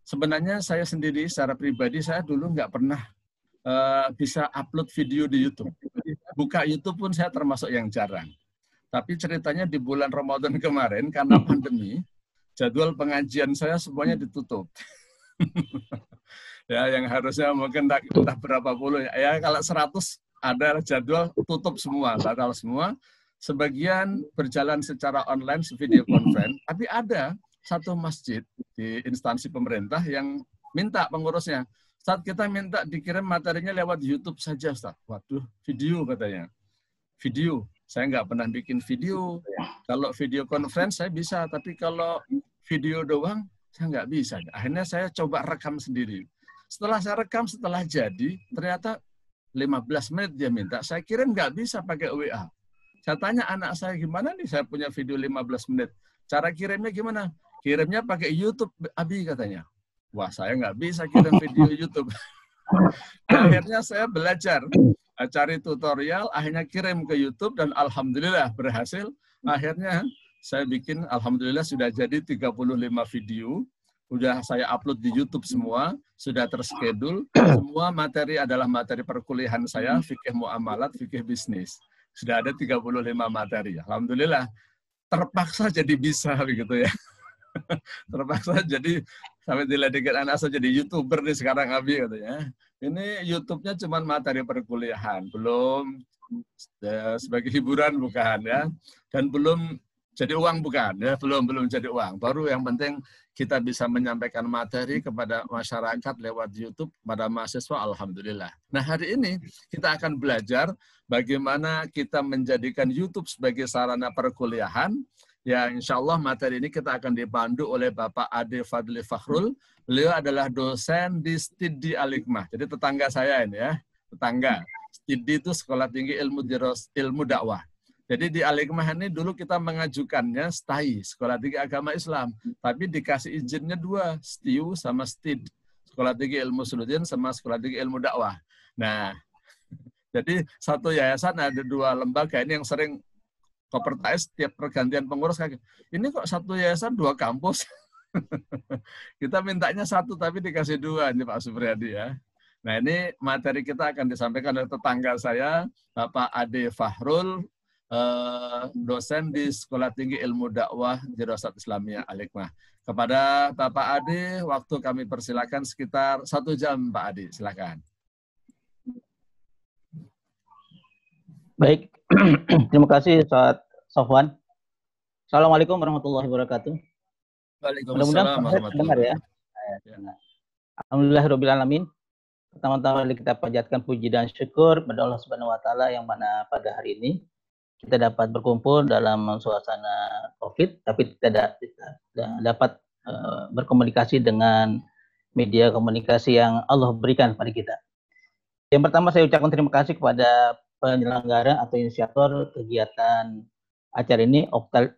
Sebenarnya saya sendiri secara pribadi saya dulu nggak pernah bisa upload video di YouTube. Buka YouTube pun saya termasuk yang jarang. Tapi ceritanya di bulan Ramadan kemarin karena pandemi, jadwal pengajian saya semuanya ditutup. Ya, yang harusnya mungkin entah berapa puluh ya kalau 100 ada jadwal tutup semua, batal semua. Sebagian berjalan secara online video conference, tapi ada satu masjid di instansi pemerintah yang minta pengurusnya, saat kita minta dikirim materinya lewat YouTube saja, Ustaz. Waduh, video katanya. Video, saya nggak pernah bikin video. Kalau video conference saya bisa, tapi kalau video doang saya nggak bisa. Akhirnya saya coba rekam sendiri. Setelah saya rekam, setelah jadi, ternyata 15 menit dia minta. Saya kirim nggak bisa pakai WA. Saya tanya anak saya, gimana nih saya punya video 15 menit. Cara kirimnya gimana? Kirimnya pakai YouTube, Abi katanya. Wah, saya nggak bisa kirim video YouTube. Akhirnya saya belajar, cari tutorial, akhirnya kirim ke YouTube, dan alhamdulillah berhasil. Akhirnya saya bikin, alhamdulillah sudah jadi 35 video. Udah saya upload di YouTube semua, sudah terschedule. Semua materi adalah materi perkuliahan saya, fikih muamalat, fikih bisnis. Sudah ada 35 materi. Alhamdulillah, terpaksa jadi bisa begitu ya. Terpaksa jadi sampai diledekkan anak saya jadi YouTuber nih sekarang Abi katanya. Ini YouTube-nya cuma materi perkuliahan, belum sebagai hiburan bukan ya, dan belum jadi uang bukan ya, belum jadi uang. Baru yang penting kita bisa menyampaikan materi kepada masyarakat lewat YouTube pada mahasiswa, alhamdulillah. Nah, hari ini kita akan belajar bagaimana kita menjadikan YouTube sebagai sarana perkuliahan. Ya, insya Allah materi ini kita akan dipandu oleh Bapak Ade Fadli Fakhrul. Beliau adalah dosen di Stidi Al-Hikmah. Jadi tetangga saya ini ya, tetangga. Stidi itu Sekolah Tinggi Ilmu Dakwah. Jadi di Al-Hikmah ini dulu kita mengajukannya STAI, Sekolah Tinggi Agama Islam. Tapi dikasih izinnya dua, STIU sama STID. Sekolah Tinggi Ilmu Suluddin sama Sekolah Tinggi Ilmu Dakwah. Nah, jadi satu yayasan ada dua lembaga ini yang sering Kopertais tiap pergantian pengurus kayak ini kok satu yayasan dua kampus. Kita mintanya satu tapi dikasih dua ini Pak Supriyadi ya. Nah, ini materi kita akan disampaikan oleh tetangga saya, Bapak Ade Fakhrul, dosen di Sekolah Tinggi Ilmu Dakwah Dirasat Islamiyah Al-Hikmah. Kepada Bapak Ade, waktu kami persilakan sekitar 1 jam, Pak Ade, silakan. Baik, terima kasih Ustaz Sofwan. Assalamualaikum warahmatullahi wabarakatuh. Waalaikumsalam warahmatullahi wabarakatuh. Alhamdulillahirabbil alamin. Pertama-tama kita panjatkan puji dan syukur pada Allah Subhanahu wa taala yang mana pada hari ini kita dapat berkumpul dalam suasana Covid, tapi kita dapat berkomunikasi dengan media komunikasi yang Allah berikan pada kita. Yang pertama saya ucapkan terima kasih kepada penyelenggara atau inisiator kegiatan acara ini,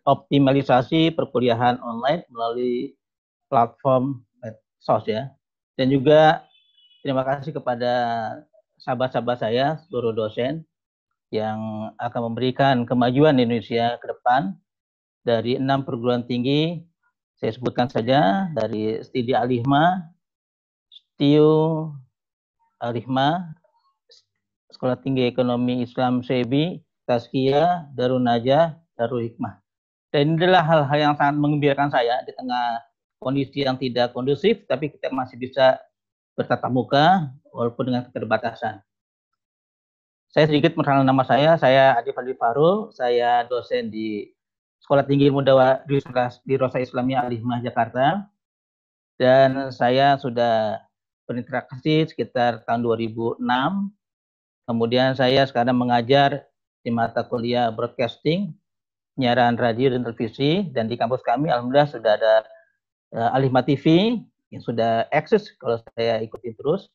optimalisasi perkuliahan online melalui platform medsos ya. Dan juga terima kasih kepada sahabat-sahabat saya, seluruh dosen yang akan memberikan kemajuan Indonesia ke depan dari 6 perguruan tinggi. Saya sebutkan saja dari Stidi Al-Hikmah, STIU Al-Hikmah, Sekolah Tinggi Ekonomi Islam SEBI, Tazkiyah, Darun Najah, Darul Hikmah. Dan inilah hal-hal yang sangat mengembirakan saya di tengah kondisi yang tidak kondusif, tapi kita masih bisa bertatap muka walaupun dengan keterbatasan. Saya sedikit memperkenalkan nama saya Ade Fadli Fakhrul, saya dosen di Sekolah Tinggi Ilmu Dakwah Dirasat Islamiyah Al-Hikmah Jakarta, dan saya sudah berinteraksi sekitar tahun 2006. Kemudian saya sekarang mengajar di mata kuliah broadcasting, penyiaran radio dan televisi, dan di kampus kami alhamdulillah sudah ada Al-Hikmah TV yang sudah eksis kalau saya ikuti terus,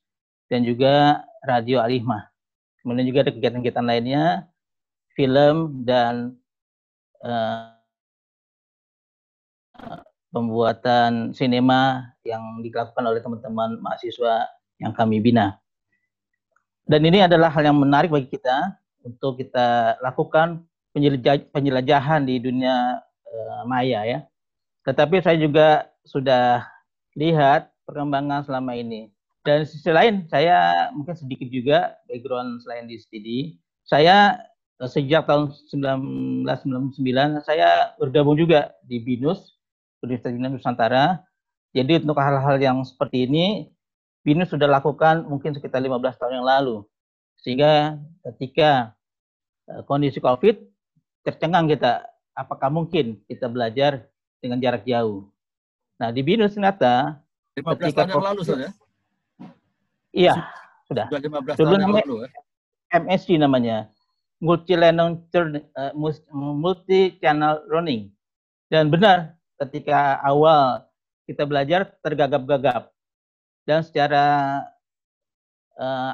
dan juga radio Al-Hikmah. Kemudian juga ada kegiatan-kegiatan lainnya, film dan pembuatan sinema yang dilakukan oleh teman-teman mahasiswa yang kami bina. Dan ini adalah hal yang menarik bagi kita untuk kita lakukan penjelajahan di dunia maya ya. Tetapi saya juga sudah lihat perkembangan selama ini. Dan di sisi lain saya mungkin sedikit juga background selain di studi. Saya sejak tahun 1999 saya bergabung juga di BINUS, Universitas Nusantara. Jadi untuk hal-hal yang seperti ini BINUS sudah lakukan mungkin sekitar 15 tahun yang lalu. Sehingga ketika kondisi COVID, tercengang kita, apakah mungkin kita belajar dengan jarak jauh. Nah, di BINUS ternyata 15 tahun yang lalu saja. Iya, sudah. 15 Dulu tahun yang namanya lalu ya. MSC namanya, multi channel learning. Dan benar, ketika awal kita belajar tergagap-gagap. Dan secara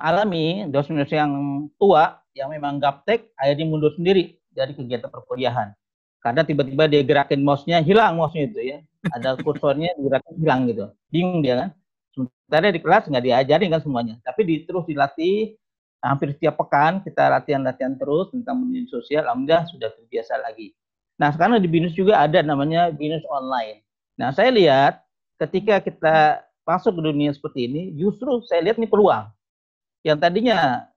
alami, dosen yang tua, yang memang gaptek, akhirnya mundur sendiri dari kegiatan perkuliahan. Karena tiba-tiba dia gerakin mouse-nya, hilang mouse-nya itu ya. Ada kursornya digerakin, hilang gitu. Bingung dia kan. Sementara di kelas nggak diajarin kan semuanya. Tapi terus dilatih, hampir setiap pekan kita latihan-latihan terus tentang media sosial, alhamdulillah sudah terbiasa lagi. Nah, sekarang di BINUS juga ada namanya BINUS Online. Nah, saya lihat ketika kita masuk ke dunia seperti ini, justru saya lihat ini peluang. Yang tadinya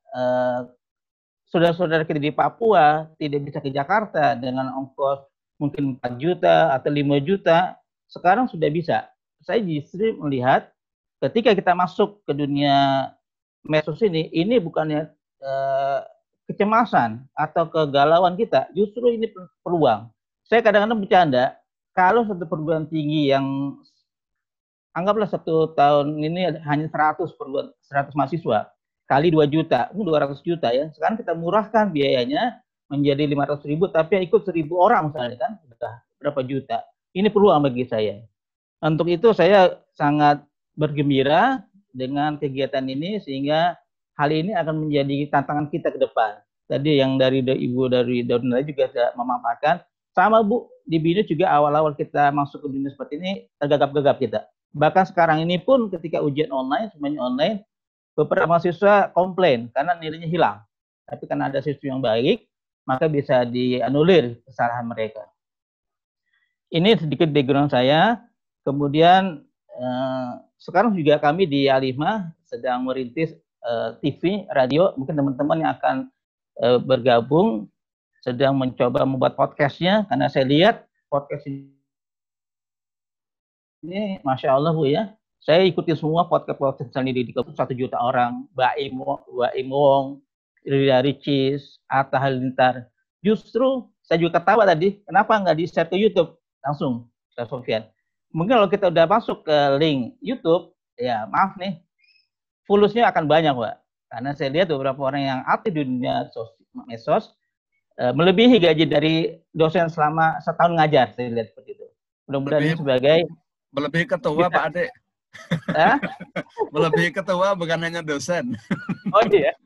saudara-saudara kita di Papua tidak bisa ke Jakarta dengan ongkos mungkin 4 juta atau 5 juta, sekarang sudah bisa. Saya justru melihat ketika kita masuk ke dunia medsos ini bukannya kecemasan atau kegalauan kita, justru ini peluang. Saya kadang-kadang bercanda, kalau satu perguruan tinggi yang anggaplah 1 tahun ini hanya 100 mahasiswa, kali 2 juta, ini 200 juta ya. Sekarang kita murahkan biayanya menjadi 500.000, tapi ikut 1.000 orang misalnya kan, sudah berapa juta. Ini peluang bagi saya. Untuk itu saya sangat bergembira dengan kegiatan ini, sehingga hal ini akan menjadi tantangan kita ke depan. Tadi yang dari Ibu dari Daunila juga memanfaatkan. Sama Bu, di BINUS juga awal-awal kita masuk ke dunia seperti ini, tergagap-gagap kita. Bahkan sekarang ini pun ketika ujian online, semuanya online, beberapa mahasiswa komplain karena nilainya hilang. Tapi karena ada siswa yang baik, maka bisa dianulir kesalahan mereka. Ini sedikit background saya. Kemudian sekarang juga kami di A5 sedang merintis TV, radio. Mungkin teman-teman yang akan bergabung sedang mencoba membuat podcastnya, karena saya lihat podcast ini, Masya Allah Bu ya. Saya ikuti semua podcast misalnya di 1 juta orang, Mbak Imong, Rida Ricis, Atta Halilintar. Justru saya juga ketawa tadi, kenapa nggak di-share ke YouTube langsung, Pak Sofyan. Mungkin kalau kita udah masuk ke link YouTube, ya maaf nih, followers-nya akan banyak Pak. Karena saya lihat beberapa orang yang aktif di dunia medsos, melebihi gaji dari dosen selama setahun ngajar, saya lihat seperti itu. Mudah-mudahan ini sebagai melebihi ketua Pak Ade. Melebihi ketua bukan hanya dosen. Oh iya,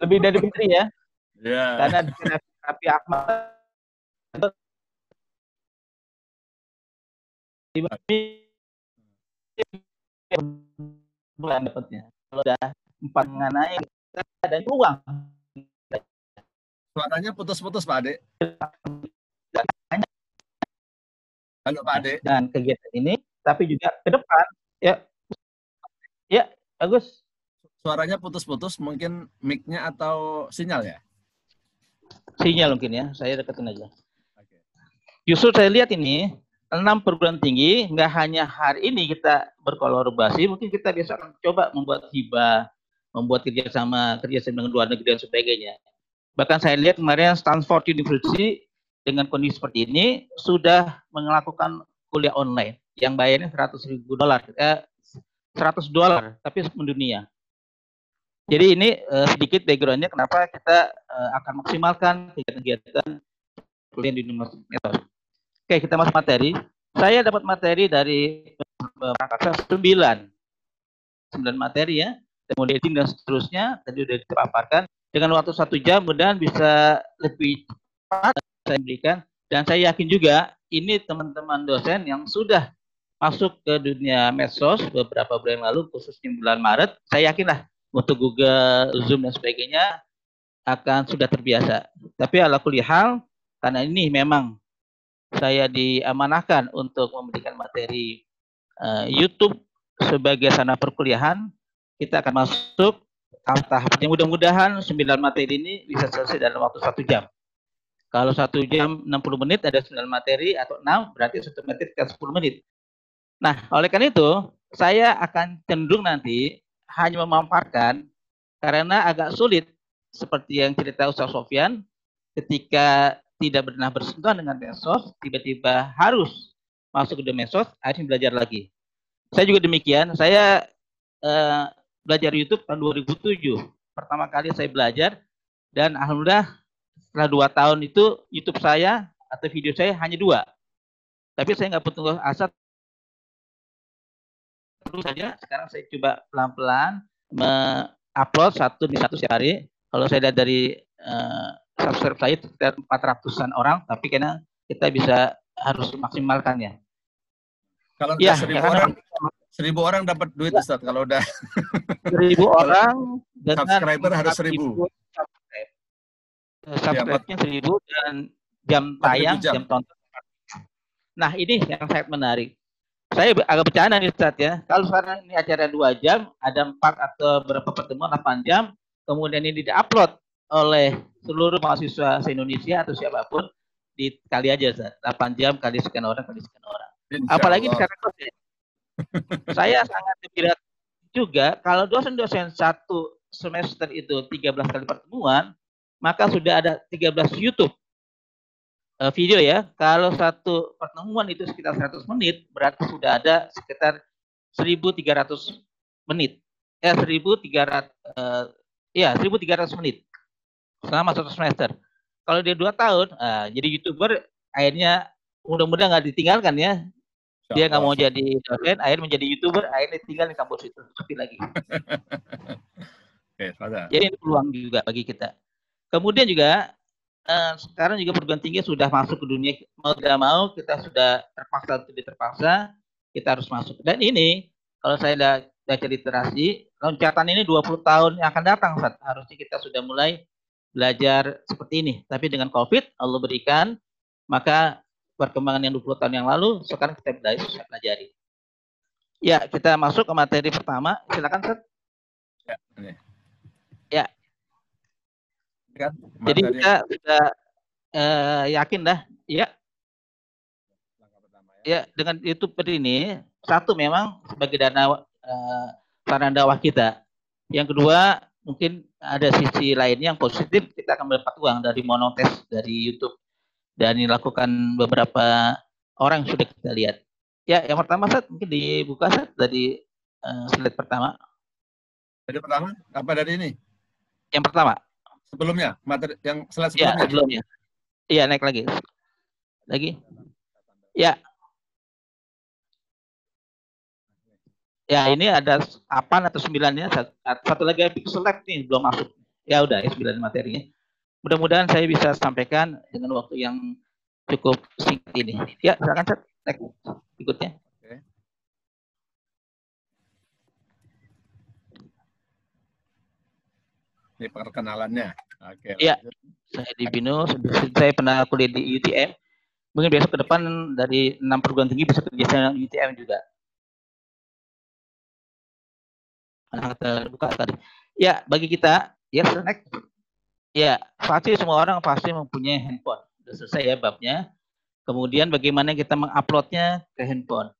lebih dari menteri ya. Iya. Karena Raffi Ahmad bulan dapatnya. Kalau udah 4 naik dan uang. Suaranya putus-putus Pak Ade. Halo Pak Ade. Dan kegiatan ini, tapi juga ke depan, ya Agus. Suaranya putus-putus, mungkin mic-nya atau sinyal ya? Sinyal mungkin ya, saya deketin aja. Okay. Justru saya lihat ini, 6 perguruan tinggi, nggak hanya hari ini kita berkolaborasi, mungkin kita bisa coba membuat hibah, membuat kerjasama dengan luar negeri dan sebagainya. Bahkan saya lihat kemarin Stanford University dengan kondisi seperti ini sudah melakukan kuliah online yang bayarnya $100.000, $100, tapi mendunia. Jadi ini sedikit background-nya kenapa kita akan maksimalkan kegiatan kuliah di Universitas. Oke, kita masuk materi. Saya dapat materi dari Prakasa 9 materi ya, kemudian editing dan seterusnya tadi sudah dipaparkan. Dengan waktu 1 jam, mudah-mudahan bisa lebih cepat saya berikan. Dan saya yakin juga ini teman-teman dosen yang sudah masuk ke dunia medsos beberapa bulan lalu, khususnya bulan Maret, saya yakinlah untuk Google, Zoom dan sebagainya akan sudah terbiasa. Tapi ala kulli hal, karena ini memang saya diamanahkan untuk memberikan materi YouTube sebagai sarana perkuliahan, kita akan masuk tahap-tahapnya. Mudah-mudahan 9 materi ini bisa selesai dalam waktu 1 jam. Kalau 1 jam 60 menit ada 9 materi atau 6, berarti 1 materi 10 menit. Nah, oleh karena itu, saya akan cenderung nanti hanya memaparkan karena agak sulit seperti yang cerita Ustaz Sofyan, ketika tidak pernah bersentuhan dengan medsos, tiba-tiba harus masuk ke medsos, akhirnya belajar lagi. Saya juga demikian. Saya belajar YouTube tahun 2007. Pertama kali saya belajar, dan alhamdulillah setelah 2 tahun itu YouTube saya atau video saya hanya 2. Tapi saya nggak putus asa, terus saja. Sekarang saya coba pelan-pelan upload satu setiap hari. Kalau saya lihat dari subscribe saya sekitar 400-an orang, tapi karena kita bisa harus maksimalkannya. Kalau ya, 1.000 orang dapat duit, Ustaz. Kalau udah 1.000 orang dengan subscriber harus 1.000. Subscribe-nya 1.000 dan jam tayang, jam tonton. Nah, ini yang sangat menarik. Saya agak bercanda nih, Ustaz ya. Kalau sekarang ini acara 2 jam, ada 4 atau berapa pertemuan 8 jam, kemudian ini di-upload oleh seluruh mahasiswa se-Indonesia atau siapapun, dikali aja, Ustaz. 8 jam kali sekian orang, kali sekian orang. Apalagi sekarang saya sangat gembira juga kalau dosen-dosen 1 semester itu 13 kali pertemuan, maka sudah ada 13 YouTube video ya. Kalau 1 pertemuan itu sekitar 100 menit, berarti sudah ada sekitar 1.300 menit. 1.300 menit selama 1 semester. Kalau dia 2 tahun, jadi YouTuber akhirnya mudah-mudahan nggak ditinggalkan ya. Dia nggak mau jadi dosen, akhirnya menjadi YouTuber, akhirnya tinggal di kampus itu, seperti lagi. Jadi ini peluang juga bagi kita. Kemudian juga sekarang juga perguruan tinggi sudah masuk ke dunia, mau tidak mau kita sudah terpaksa atau tidak terpaksa, kita harus masuk. Dan ini kalau saya baca literasi, loncatan ini 20 tahun yang akan datang, Ustaz. Harusnya kita sudah mulai belajar seperti ini. Tapi dengan COVID, Allah berikan, maka perkembangan yang 20 tahun yang lalu, sekarang kita pelajari. Ya, kita masuk ke materi pertama. Silakan, Ustaz. Ya, ini. Ya. Kan, jadi kita sudah yakin dah, ya. Ya, dengan YouTube ini, 1 memang sebagai sarana dakwah kita. Yang kedua, mungkin ada sisi lainnya yang positif, kita akan mendapat uang dari monetis dari YouTube. Dan dilakukan beberapa orang yang sudah kita lihat. Ya, yang pertama, Ustaz, mungkin dibuka, Ustaz, dari slide pertama. Dari pertama? Apa dari ini? Yang pertama. Sebelumnya, materi yang slide sebelumnya. Ya, sebelumnya. Iya, naik lagi. Lagi. Ya. Ya, ini ada 8 atau 9-nya. 1 lagi pixel lab nih, belum masuk. Ya udah, ya 9 materinya. Mudah-mudahan saya bisa sampaikan dengan waktu yang cukup singkat ini. Ya, silakan, Ustaz. Next berikutnya. Oke. Ini perkenalannya. Oke. Ya, saya di BINUS. Saya pernah kuliah di UTM. Mungkin besok ke depan dari 6 perguruan tinggi bisa kerja sama UTM juga. Terbuka tadi. Ya, bagi kita, ya, next. Ya, pasti semua orang pasti mempunyai handphone. Sudah selesai ya babnya. Kemudian bagaimana kita menguploadnya ke handphone.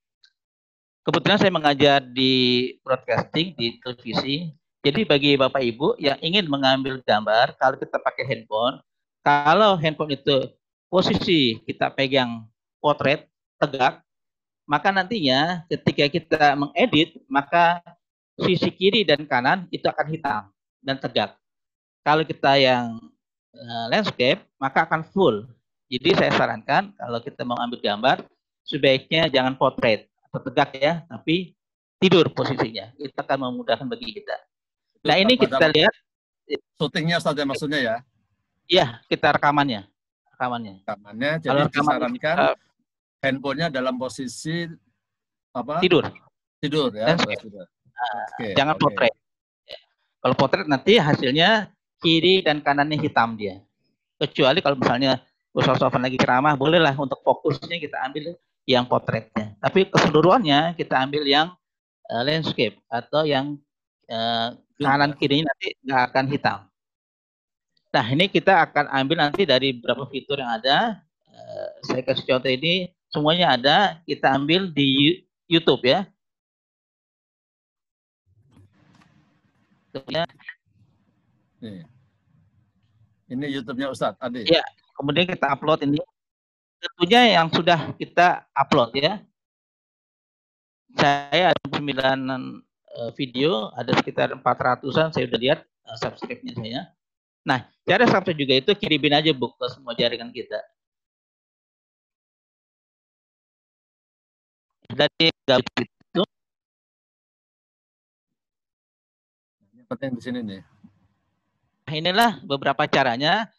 Kebetulan saya mengajar di broadcasting, di televisi. Jadi bagi Bapak Ibu yang ingin mengambil gambar, kalau kita pakai handphone, kalau handphone itu posisi kita pegang potret tegak, maka nantinya ketika kita mengedit, maka sisi kiri dan kanan itu akan hitam dan tegak. Kalau kita yang landscape, maka akan full. Jadi saya sarankan kalau kita mau ambil gambar, sebaiknya jangan potret atau tegak ya, tapi tidur posisinya. Itu akan memudahkan bagi kita. Nah, ini kita lihat syutingnya saja maksudnya ya? Iya, kita rekamannya. Rekamannya, jadi disarankan handphonenya dalam posisi apa? Tidur ya. Jangan potret. Kalau potret nanti hasilnya kiri dan kanannya hitam dia. Kecuali kalau misalnya Ustaz Sofwan lagi ceramah, bolehlah untuk fokusnya kita ambil yang potretnya. Tapi keseluruhannya kita ambil yang landscape atau yang kanan kirinya nanti nggak akan hitam. Nah, ini kita akan ambil nanti dari beberapa fitur yang ada. Saya kasih contoh ini, semuanya ada. Kita ambil di YouTube ya. Ini YouTube-nya Ustadz Adi. Ya, kemudian kita upload ini. tentunya yang sudah kita upload ya. Saya ada 9 video, ada sekitar 400-an saya udah lihat subscribe-nya saya. Nah, cara subscribe juga itu kirimin aja Bu ke semua jaringan kita. Dari itu Yang penting di sini nih. inilah beberapa caranya.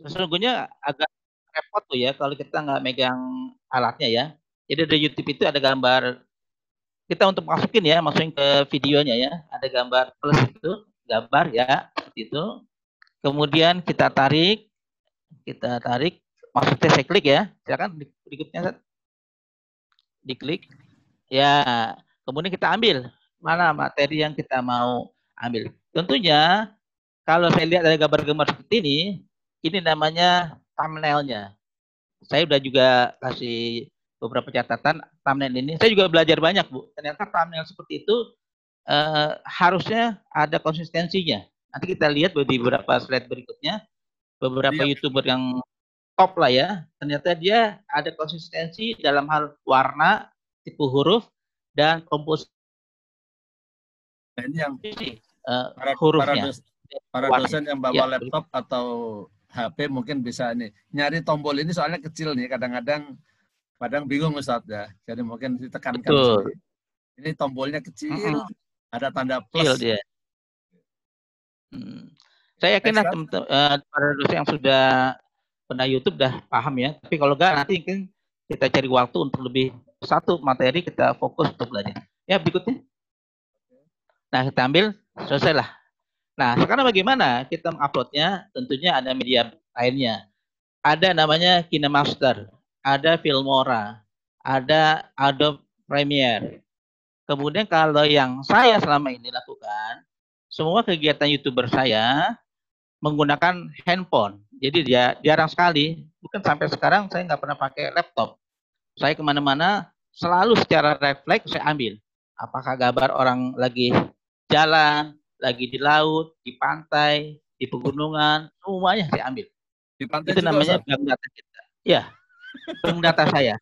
Sesungguhnya agak repot tuh ya kalau kita nggak megang alatnya ya. Jadi di YouTube itu ada gambar, kita untuk masukin ke videonya ya, ada gambar plus itu, gambar ya, seperti itu. Kemudian kita tarik, maksudnya saya klik ya, silakan berikutnya diklik. Ya, kemudian kita ambil mana materi yang kita mau ambil. Tentunya kalau saya lihat ada gambar-gambar seperti ini namanya thumbnailnya. Saya udah juga kasih beberapa catatan thumbnail ini. Saya juga belajar banyak, Bu. Ternyata thumbnail seperti itu harusnya ada konsistensinya. Nanti kita lihat di beberapa slide berikutnya, beberapa YouTuber yang top lah ya, ternyata dia ada konsistensi dalam hal warna, tipe huruf, dan komposisi. Nah, ini yang hurufnya. Para dosen yang bawa laptop atau HP mungkin bisa nih nyari tombol ini, soalnya kecil nih, kadang-kadang bingung Ustadz ya. Jadi mungkin ditekankan Betul. Ini tombolnya kecil, ada tanda plus. Dia. Saya yakin lah para dosen yang sudah pernah YouTube udah paham ya. Tapi kalau enggak nanti mungkin kita cari waktu untuk lebih satu materi kita fokus untuk belajar. Ya berikutnya. Nah kita ambil, selesai lah. Nah, sekarang bagaimana kita menguploadnya? Tentunya ada media lainnya. Ada namanya KineMaster, ada Filmora, ada Adobe Premiere. Kemudian kalau yang saya selama ini lakukan, semua kegiatan YouTuber saya menggunakan handphone. Jadi dia jarang sekali, bukan sampai sekarang saya nggak pernah pakai laptop. Saya kemana-mana selalu secara refleks saya ambil. Apakah gambar orang lagi jalan, lagi di laut, di pantai, di pegunungan, semuanya saya ambil. Di pantai itu juga, namanya bank data kita. Ya, bank data saya.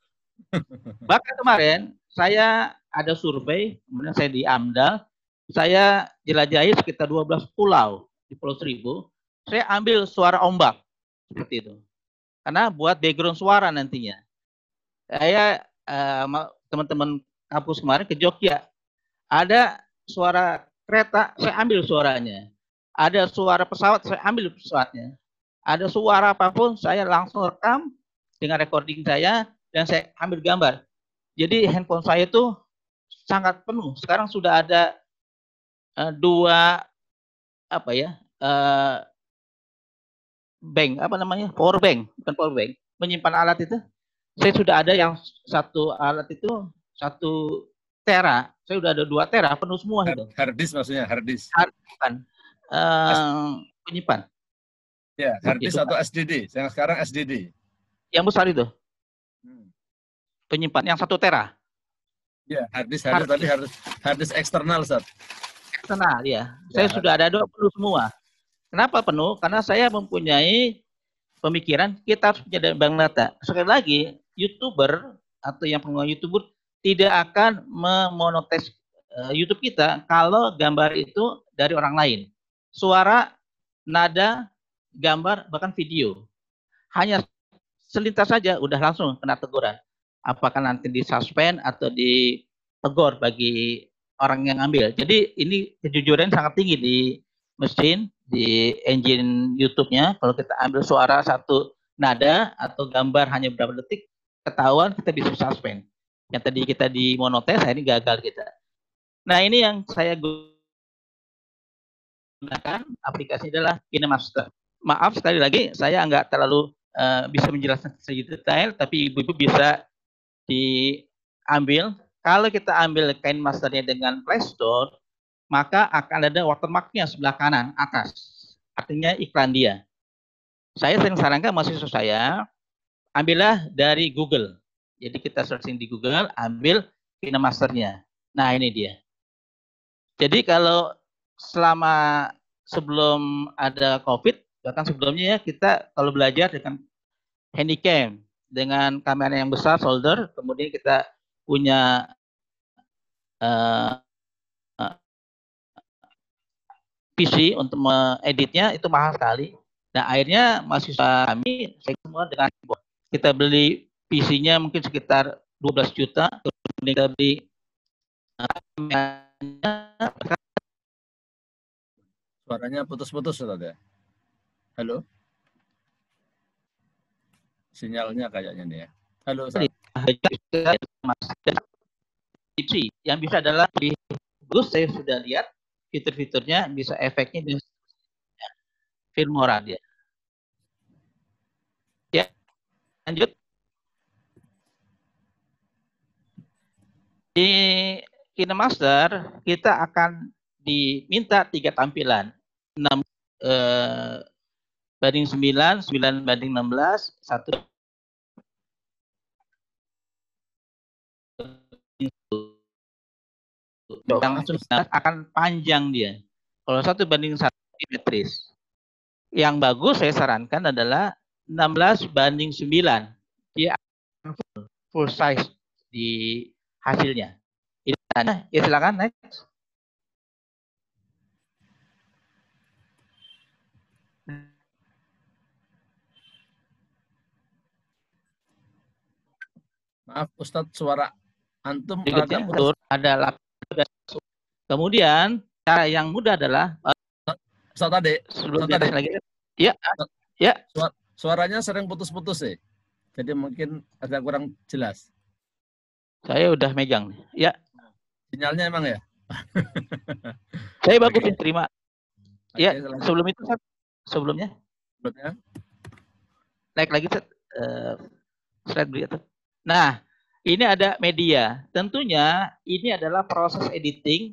Bahkan kemarin saya ada survei, kemudian saya di AMDAL, saya jelajahi sekitar 12 pulau di Pulau Seribu. Saya ambil suara ombak seperti itu. Karena buat background suara nantinya. Saya teman-teman kampus kemarin ke Jogja, ada suara kereta, saya ambil suaranya. Ada suara pesawat, saya ambil pesawatnya. Ada suara apapun, saya langsung rekam dengan recording saya dan saya ambil gambar. Jadi handphone saya itu sangat penuh. Sekarang sudah ada power bank, bukan power bank, menyimpan alat itu. Saya sudah ada yang satu alat itu 1 tera, saya sudah ada 2 tera penuh semua itu. Harddisk maksudnya, harddisk. Bukan. Penyimpan. Ya, harddisk atau SSD. Yang sekarang SSD. Yang besar itu. Penyimpan yang 1 tera. Ya, harddisk tapi harddisk eksternal, Ustaz. Eksternal, ya. Saya sudah ada 20 semua. Kenapa penuh? Karena saya mempunyai pemikiran kita harus punya bank data. Sekali lagi, YouTuber atau yang pengguna YouTuber tidak akan memonetis YouTube kita kalau gambar itu dari orang lain. Suara, nada, gambar, bahkan video. Hanya selintas saja udah langsung kena teguran. Apakah nanti disuspend atau ditegur bagi orang yang ambil. Jadi ini kejujuran sangat tinggi di mesin, di engine YouTube-nya. Kalau kita ambil suara 1 nada atau gambar hanya beberapa detik, ketahuan kita bisa suspend. Yang tadi kita dimonetis, ini gagal kita. Nah ini yang saya gunakan, aplikasi adalah KineMaster. Maaf sekali lagi, saya nggak terlalu bisa menjelaskan segitu detail, tapi ibu-ibu bisa diambil. Kalau kita ambil KineMaster-nya dengan Play Store, maka akan ada watermark-nya sebelah kanan atas. Artinya iklan dia. Saya sering sarankan mahasiswa saya, ambillah dari Google. Jadi kita searching di Google, ambil KineMaster-nya. Nah ini dia. Jadi kalau sebelum ada COVID, bahkan sebelumnya ya kita kalau belajar dengan handycam dengan kamera yang besar, solder, kemudian kita punya PC untuk mengeditnya, itu mahal sekali. Nah, akhirnya mahasiswa kami semua dengan kita beli PC-nya mungkin sekitar 12 juta, kemudian kita beli Suaranya putus-putus, Ustaz ya. Halo? Sinyalnya kayaknya nih ya. Halo, Ustaz. Yang bisa adalah bagus, saya sudah lihat fitur-fiturnya, bisa efeknya, bisa Filmora dia. Ya, lanjut. Di KineMaster kita akan diminta 3 tampilan, 6 banding 9, 9 banding 16, 1 yang akan panjang dia. Kalau 1 banding 1 simetris. Yang bagus saya sarankan adalah 16 banding 9. Dia full size di hasilnya. Ya silakan next. Maaf Ustadz, suara antum berikutnya ada kemudian cara yang mudah adalah Ustadz tadi sebelum tadi lagi ya ya suaranya sering putus-putus sih, jadi mungkin agak kurang jelas. Saya udah megang ya, sinyalnya emang ya. Saya bagus ya, terima ya. Sebelum itu sebelumnya naik lagi slide berikutnya. Nah, ini ada media. Tentunya ini adalah proses editing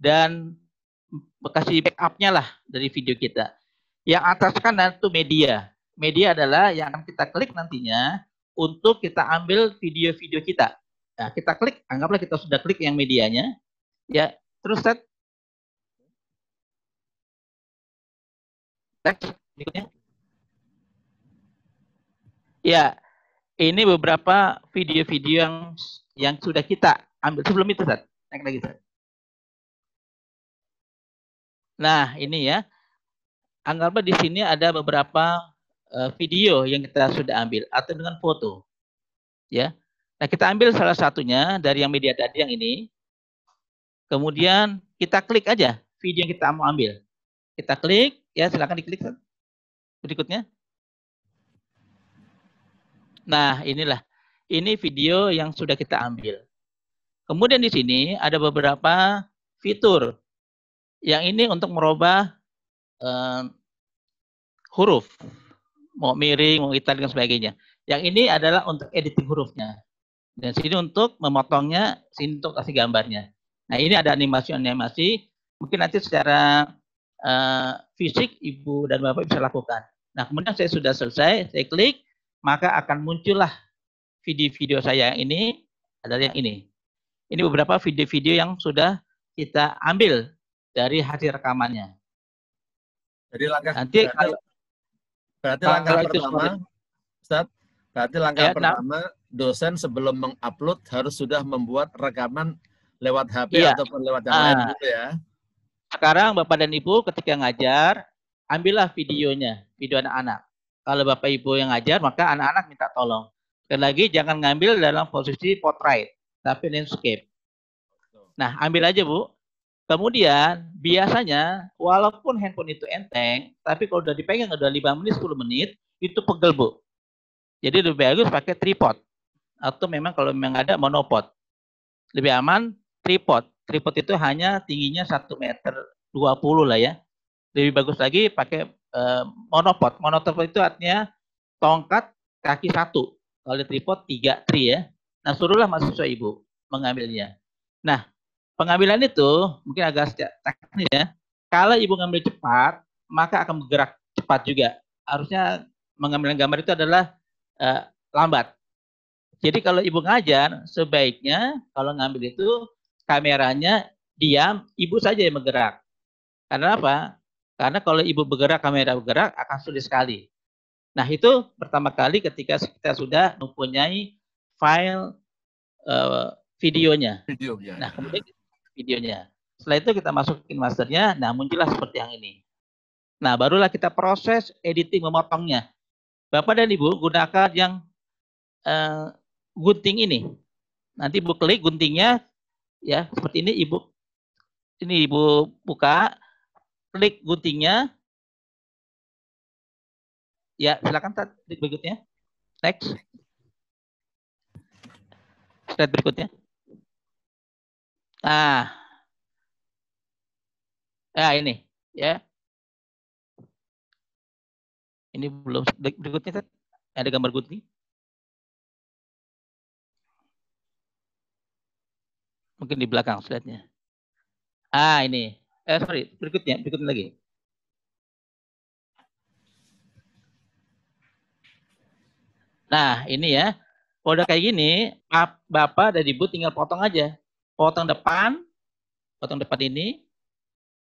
dan kasih backup-nya lah dari video kita. Yang atas kanan itu media. Media adalah yang akan kita klik nantinya untuk kita ambil video-video kita. Nah, kita klik, anggaplah kita sudah klik yang medianya. Ya, terus set. Berikutnya. Ya, ini beberapa video-video yang sudah kita ambil sebelum itu, Ustaz. Naik lagi, Ustaz. Nah, ini ya. Anggaplah di sini ada beberapa video yang kita sudah ambil atau dengan foto. Ya. Nah, kita ambil salah satunya dari yang media tadi yang ini. Kemudian kita klik aja video yang kita mau ambil. Kita klik, ya silakan diklik, Ustaz. Berikutnya. Nah, inilah. Ini video yang sudah kita ambil. Kemudian di sini ada beberapa fitur. Yang ini untuk merubah huruf. Mau miring, mau hitam, dan sebagainya. Yang ini adalah untuk editing hurufnya. Dan sini untuk memotongnya, sini untuk kasih gambarnya. Nah, ini ada animasi-animasi. Mungkin nanti secara fisik Ibu dan Bapak bisa lakukan. Nah, kemudian saya sudah selesai, saya klik, maka akan muncullah video-video saya yang ini adalah yang ini. Ini beberapa video-video yang sudah kita ambil dari hasil rekamannya. Jadi langkah nanti berarti langkah pertama, Ustaz, berarti langkah pertama dosen sebelum mengupload harus sudah membuat rekaman lewat HP ataupun lewat yang lain gitu ya. Sekarang Bapak dan Ibu ketika ngajar, ambillah videonya, video anak-anak. Kalau Bapak Ibu yang ngajar, maka anak-anak minta tolong. Sekali lagi, jangan ngambil dalam posisi portrait, tapi landscape. Nah, ambil aja, Bu. Kemudian, biasanya, walaupun handphone itu enteng, tapi kalau udah dipegang udah 5 menit, 10 menit, itu pegel, Bu. Jadi lebih bagus pakai tripod. Atau memang kalau memang ada monopod. Lebih aman, tripod. Tripod itu hanya tingginya 1,20 meter lah ya. Lebih bagus lagi pakai monopod. Monopod itu artinya tongkat kaki 1. Kalau tripod 3 tri ya. Nah, suruhlah mahasiswa Ibu mengambilnya. Nah, pengambilan itu mungkin agak teknis ya. Kalau Ibu ngambil cepat, maka akan bergerak cepat juga. Harusnya mengambil gambar itu adalah lambat. Jadi kalau Ibu ngajar, sebaiknya kalau ngambil itu kameranya diam, Ibu saja yang bergerak. Karena apa? Karena kalau Ibu bergerak, kamera bergerak, akan sulit sekali. Nah, itu pertama kali ketika kita sudah mempunyai file videonya. Videonya. Nah, kemudian videonya. Setelah itu kita masukin masternya, nah muncullah seperti yang ini. Nah, barulah kita proses editing, memotongnya. Bapak dan Ibu gunakan yang gunting ini. Nanti Ibu klik guntingnya, ya seperti ini. Ibu buka, klik guntingnya. Ya, silakan klik berikutnya. Next. Slide berikutnya. Nah, ini ya. Ini belum berikutnya, ada gambar gunting. Mungkin di belakang slide-nya. Ini. Sorry, berikutnya lagi. Nah, ini ya. Kalau udah kayak gini, Bapak dan Ibu tinggal potong aja. Potong depan ini,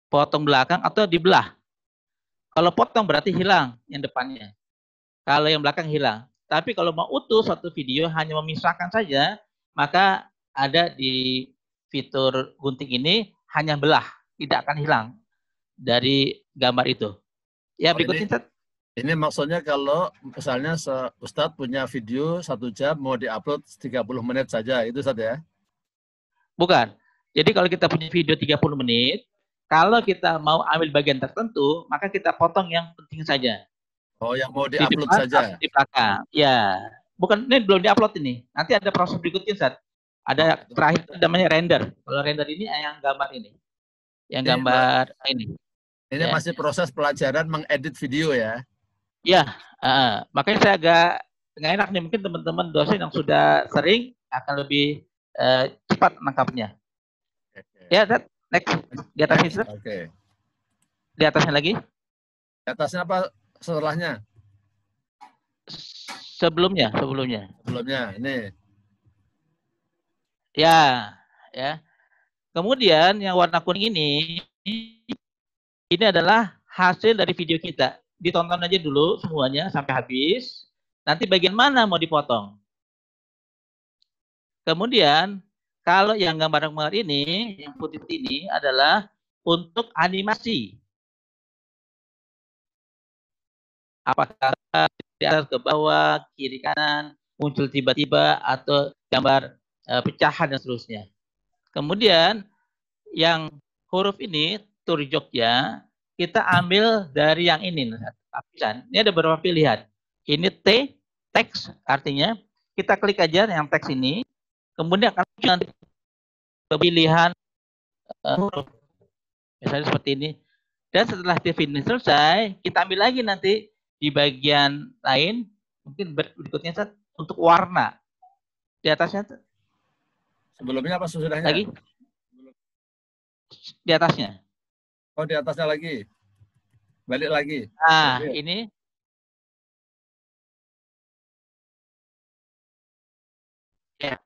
potong belakang atau dibelah. Kalau potong berarti hilang yang depannya. Kalau yang belakang hilang. Tapi kalau mau utuh satu video hanya memisahkan saja, maka ada di fitur gunting ini hanya belah, tidak akan hilang dari gambar itu. Ya, berikutnya. Ini maksudnya kalau misalnya Ustadz punya video 1 jam mau diupload 30 menit saja, itu Ustadz ya? Bukan. Jadi kalau kita punya video 30 menit, kalau kita mau ambil bagian tertentu, maka kita potong yang penting saja. Oh, yang mau diupload saja? Di belakang. Ya. Bukan, ini belum diupload ini. Nanti ada proses berikutnya, Ustadz. Ada terakhir namanya render. Kalau render ini yang gambar ini. Yang gambar ini. Ini masih proses pelajaran mengedit video ya? Ya, makanya saya agak nggak enak nih. Mungkin teman-teman dosen yang sudah sering akan lebih cepat menangkapnya. Ya, next. Di atasnya. Oke. Di atasnya lagi. Di atasnya apa setelahnya? Sebelumnya. Ini. Ya. Kemudian yang warna kuning ini adalah hasil dari video kita. Ditonton aja dulu semuanya sampai habis. Nanti bagian mana mau dipotong. Kemudian kalau yang gambar-gambar ini, yang putih ini adalah untuk animasi. Apakah di atas ke bawah, kiri kanan, muncul tiba-tiba atau gambar pecahan dan seterusnya. Kemudian yang huruf ini, tur Jogja, kita ambil dari yang ini. Ini ada beberapa pilihan. Ini T, teks, artinya kita klik aja yang teks ini, kemudian akan muncul nanti pilihan huruf. Misalnya seperti ini. Dan setelah definisi selesai, kita ambil lagi nanti di bagian lain, mungkin berikutnya untuk warna. Di atasnya. Sebelumnya apa sesudahnya? Lagi. Di atasnya. Oh, di atasnya lagi. Balik lagi. Nah, ini. Ya.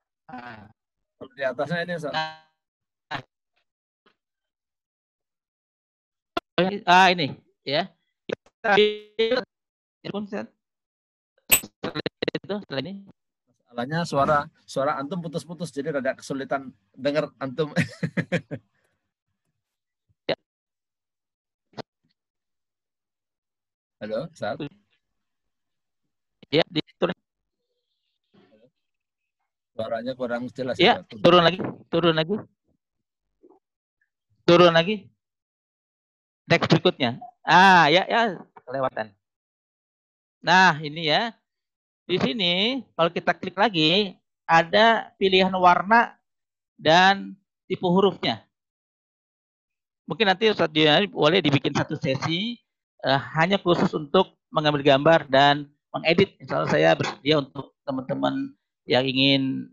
Di atasnya ini. Ini ya. Setelah ini. Masalahnya suara antum putus-putus, jadi rada kesulitan dengar antum. Halo, Ustaz? Ya, suaranya kurang jelas. Ya, turun lagi. Next berikutnya. Ya, kelewatan. Nah, ini ya. Di sini kalau kita klik lagi ada pilihan warna dan tipe hurufnya. Mungkin nanti Ustaz Dian boleh dibikin satu sesi hanya khusus untuk mengambil gambar dan mengedit. Misalnya saya bersedia untuk teman-teman yang ingin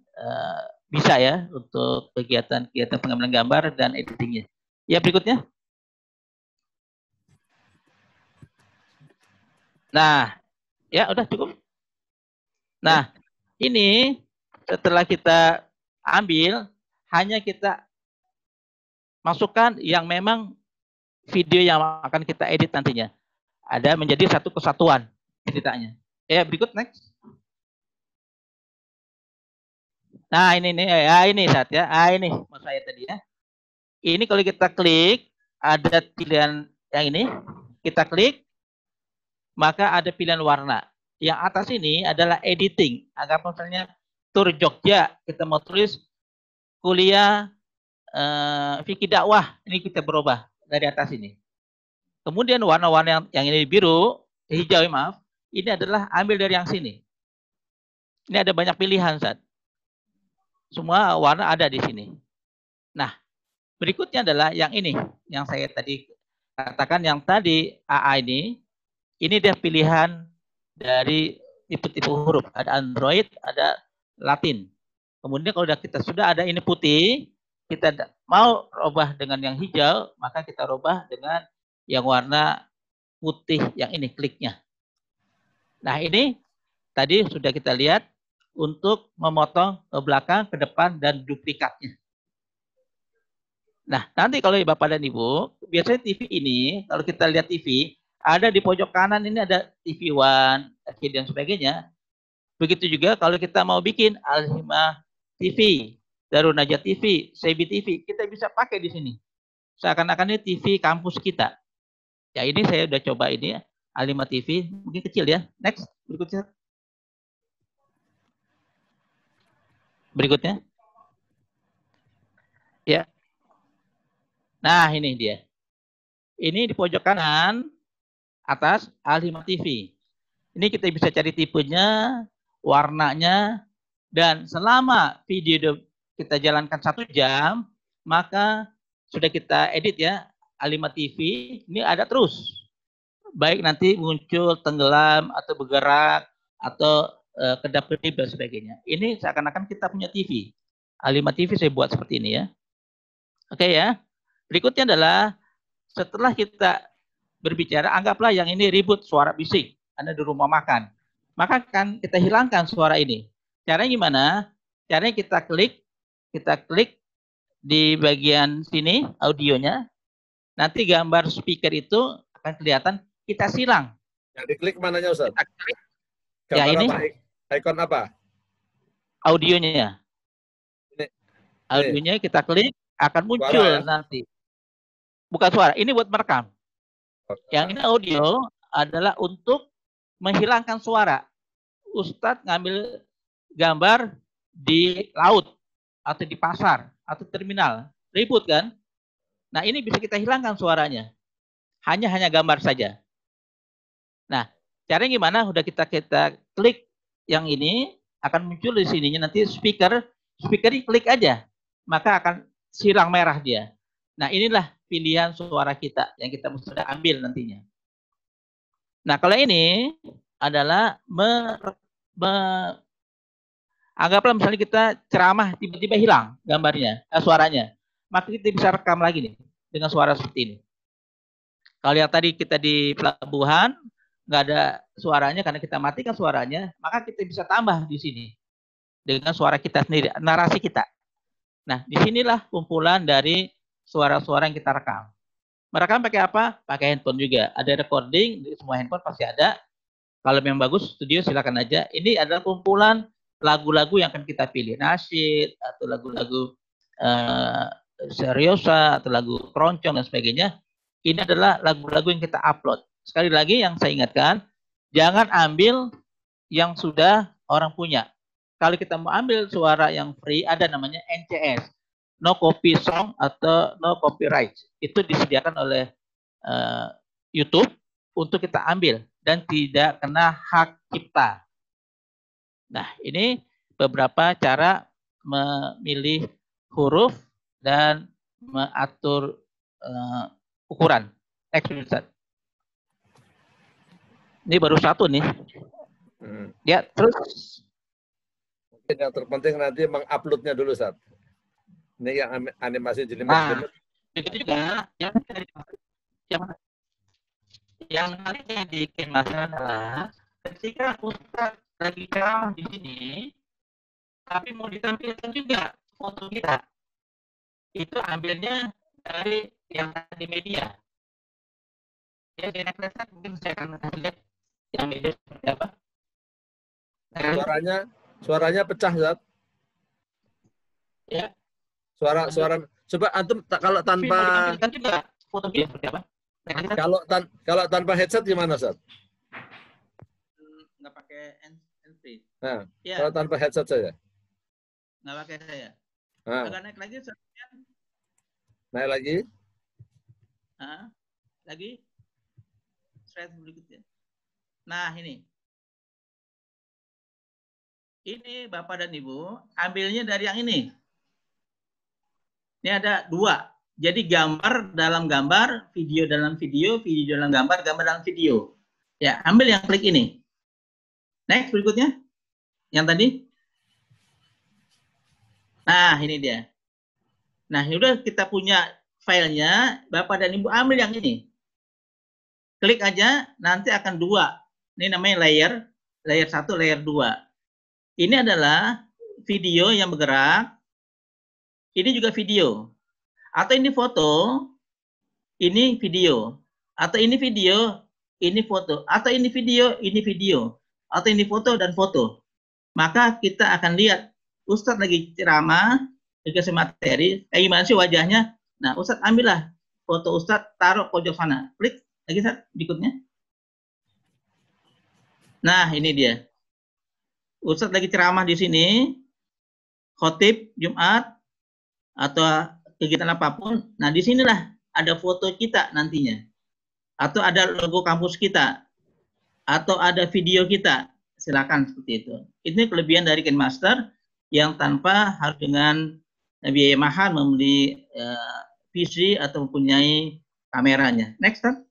bisa ya untuk kegiatan pengambilan gambar dan editingnya. Ya, berikutnya. Nah, ya udah cukup. Nah, ini setelah kita ambil, hanya kita masukkan yang memang video yang akan kita edit nantinya. Ada menjadi satu kesatuan. ceritanya. Ya, berikut next. Nah, ini nih, ya ini saat ya. Ini maksud saya tadi ya. Ini kalau kita klik, ada pilihan yang ini, kita klik, maka ada pilihan warna. Yang atas ini adalah editing. Anggap misalnya tur Jogja, kita mau tulis kuliah fikih dakwah, ini kita berubah dari atas ini. Kemudian warna-warna yang ini biru, hijau, maaf, ini adalah ambil dari yang sini. Ini ada banyak pilihan, Ustaz. Semua warna ada di sini. Nah, berikutnya adalah yang ini, yang saya tadi katakan, yang tadi AA ini dia pilihan dari tipe-tipe huruf. Ada Android, ada Latin. Kemudian kalau kita sudah ada ini putih, kita mau rubah dengan yang hijau, maka kita rubah dengan yang warna putih yang ini, kliknya. Nah, ini tadi sudah kita lihat untuk memotong ke belakang, ke depan, dan duplikatnya. Nah, nanti kalau Bapak dan Ibu, biasanya TV ini, kalau kita lihat TV, ada di pojok kanan ini ada TV One, dan sebagainya. Begitu juga kalau kita mau bikin Al-Himah TV, Darun Najat TV, Sebi TV, kita bisa pakai di sini. Seakan-akan ini TV kampus kita. Ya, ini saya udah coba ini, Al-Himah TV, mungkin kecil ya. Next, berikutnya. Berikutnya. Ya. Nah, ini dia. Ini di pojok kanan atas Al-Himah TV. Ini kita bisa cari tipenya, warnanya, dan selama video kita jalankan 1 jam, maka sudah kita edit ya, Al-Himah TV, ini ada terus. Baik nanti muncul tenggelam atau bergerak atau kedap-kedip dan sebagainya. Ini seakan-akan kita punya TV. Al-Himah TV saya buat seperti ini ya. Oke ya. Berikutnya adalah setelah kita berbicara, anggaplah yang ini ribut suara bising. Anda di rumah makan. Maka kan kita hilangkan suara ini. Caranya gimana? Caranya kita klik di bagian sini audionya. Nanti gambar speaker itu akan kelihatan, kita silang. Yang diklik mananya, Ustaz? Ya, ini apa? Icon apa? Audionya. Audionya kita klik, akan muncul suara, ya? Nanti. Bukan suara, ini buat merekam. Yang ini audio adalah untuk menghilangkan suara. Ustadz ngambil gambar di laut, atau di pasar, atau terminal. Ribut kan? Nah, ini bisa kita hilangkan suaranya. Hanya gambar saja. Nah, caranya gimana? Udah kita klik yang ini, akan muncul di sininya nanti speaker klik aja. Maka akan silang merah dia. Nah, inilah pilihan suara kita yang kita sudah ambil nantinya. Nah, kalau ini adalah anggaplah misalnya kita ceramah tiba-tiba hilang gambarnya, suaranya. Maka kita bisa rekam lagi nih dengan suara seperti ini. Kalau yang tadi kita di pelabuhan nggak ada suaranya karena kita matikan suaranya, maka kita bisa tambah di sini dengan suara kita sendiri, narasi kita. Nah, disinilah kumpulan dari suara-suara yang kita rekam. Merekam pakai apa? Pakai handphone juga. Ada recording, di semua handphone pasti ada. Kalau memang bagus, studio silakan aja. Ini adalah kumpulan lagu-lagu yang akan kita pilih. Nasyid, atau lagu-lagu seriosa, atau lagu keroncong, dan sebagainya. Ini adalah lagu-lagu yang kita upload. Sekali lagi yang saya ingatkan, jangan ambil yang sudah orang punya. Kalau kita mau ambil suara yang free, ada namanya NCS. No copy song atau no copyright. Itu disediakan oleh YouTube untuk kita ambil dan tidak kena hak cipta. Nah, ini beberapa cara memilih huruf dan mengatur ukuran. Ini baru satu nih. Ya, terus. Mungkin yang terpenting nanti menguploadnya dulu, Ustaz. Ini yang animasi jelimet. Nah, itu juga yang nanti yang dikemaskan adalah ketika Ustaz lagi ceramah di sini, tapi mau ditampilkan juga foto kita, itu ambilnya dari yang di media. Ya, mungkin saya akan lihat Yang video seperti apa? Suaranya pecah, Zat. Ya. Suara coba antum kalau tanpa foto video seperti apa? Kalau tanpa headset gimana, Zat? Nggak pakai handsfree. Nah, ya. Kalau tanpa headset saja. Nggak pakai saya. Nah. Agak naik lagi. Naik lagi. Lagi. Slide berikutnya. Nah, ini. Ini Bapak dan Ibu, ambilnya dari yang ini. Ini ada 2. Jadi gambar dalam gambar, video dalam video, video dalam gambar, gambar dalam video. Ya, ambil yang klik ini. Next berikutnya. Yang tadi. Nah, ini dia. Nah, udah kita punya filenya, Bapak dan Ibu ambil yang ini. Klik aja, nanti akan 2. Ini namanya layer 1, layer 2. Ini adalah video yang bergerak. Ini juga video. Atau ini foto, ini video. Atau ini video, ini foto. Atau ini video, ini video. Atau ini foto dan foto. Maka kita akan lihat Ustadz lagi ceramah, dikasih materi, kayak gimana sih wajahnya. Nah, Ustadz ambillah foto Ustadz, taruh pojok sana. Klik lagi Ustadz, berikutnya. Nah, ini dia. Ustadz lagi ceramah di sini, khotib Jumat, atau kegiatan apapun. Nah, di sinilah ada foto kita nantinya. Atau ada logo kampus kita. Atau ada video kita. Silakan seperti itu. Ini kelebihan dari KineMaster yang tanpa harus dengan biaya mahal membeli PC atau mempunyai kameranya. Next, Ustaz.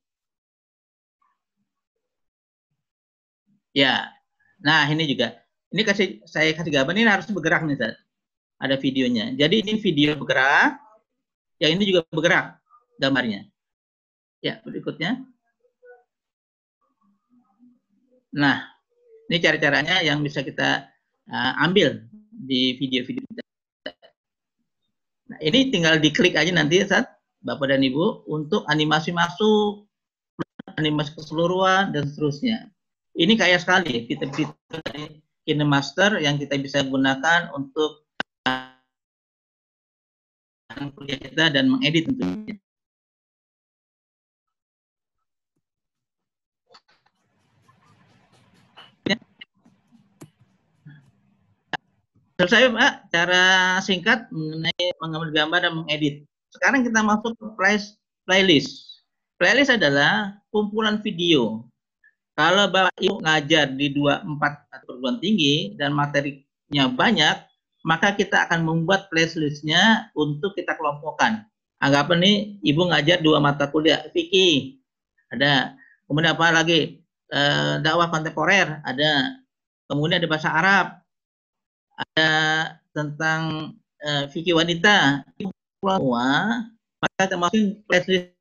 Ya. Nah, ini juga. Ini saya kasih gambar, ini harus bergerak nih, Ustaz. Ada videonya. Jadi ini video bergerak, yang ini juga bergerak gambarnya. Ya, berikutnya. Nah, ini cara-caranya yang bisa kita ambil di video-video kita. Nah, ini tinggal diklik aja nanti saat Bapak dan Ibu untuk animasi masuk, animasi keseluruhan, dan seterusnya. Ini kaya sekali fitur-fitur dari KineMaster yang kita bisa gunakan untuk kuliah kita dan mengedit tentunya. Selesai Pak, cara singkat mengenai mengambil gambar dan mengedit. Sekarang kita masuk ke playlist. Playlist adalah kumpulan video. Kalau Bapak Ibu ngajar di 24 perguruan tinggi dan materinya banyak, maka kita akan membuat playlistnya untuk kita kelompokkan. Anggap nih Ibu ngajar 2 mata kuliah, fikih, ada. Kemudian apa lagi? Dakwah kontemporer, ada. Kemudian ada bahasa Arab, ada tentang fikih wanita, semua, maka termasuk playlistnya.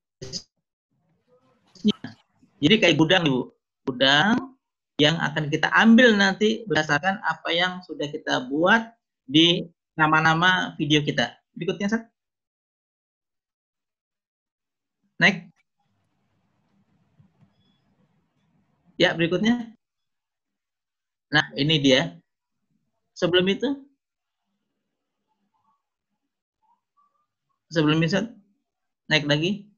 Jadi kayak gudang, Ibu. Gudang yang akan kita ambil nanti berdasarkan apa yang sudah kita buat di nama-nama video kita. Berikutnya, Sat. Next. Ya, berikutnya. Nah, ini dia. Sebelum itu, naik lagi.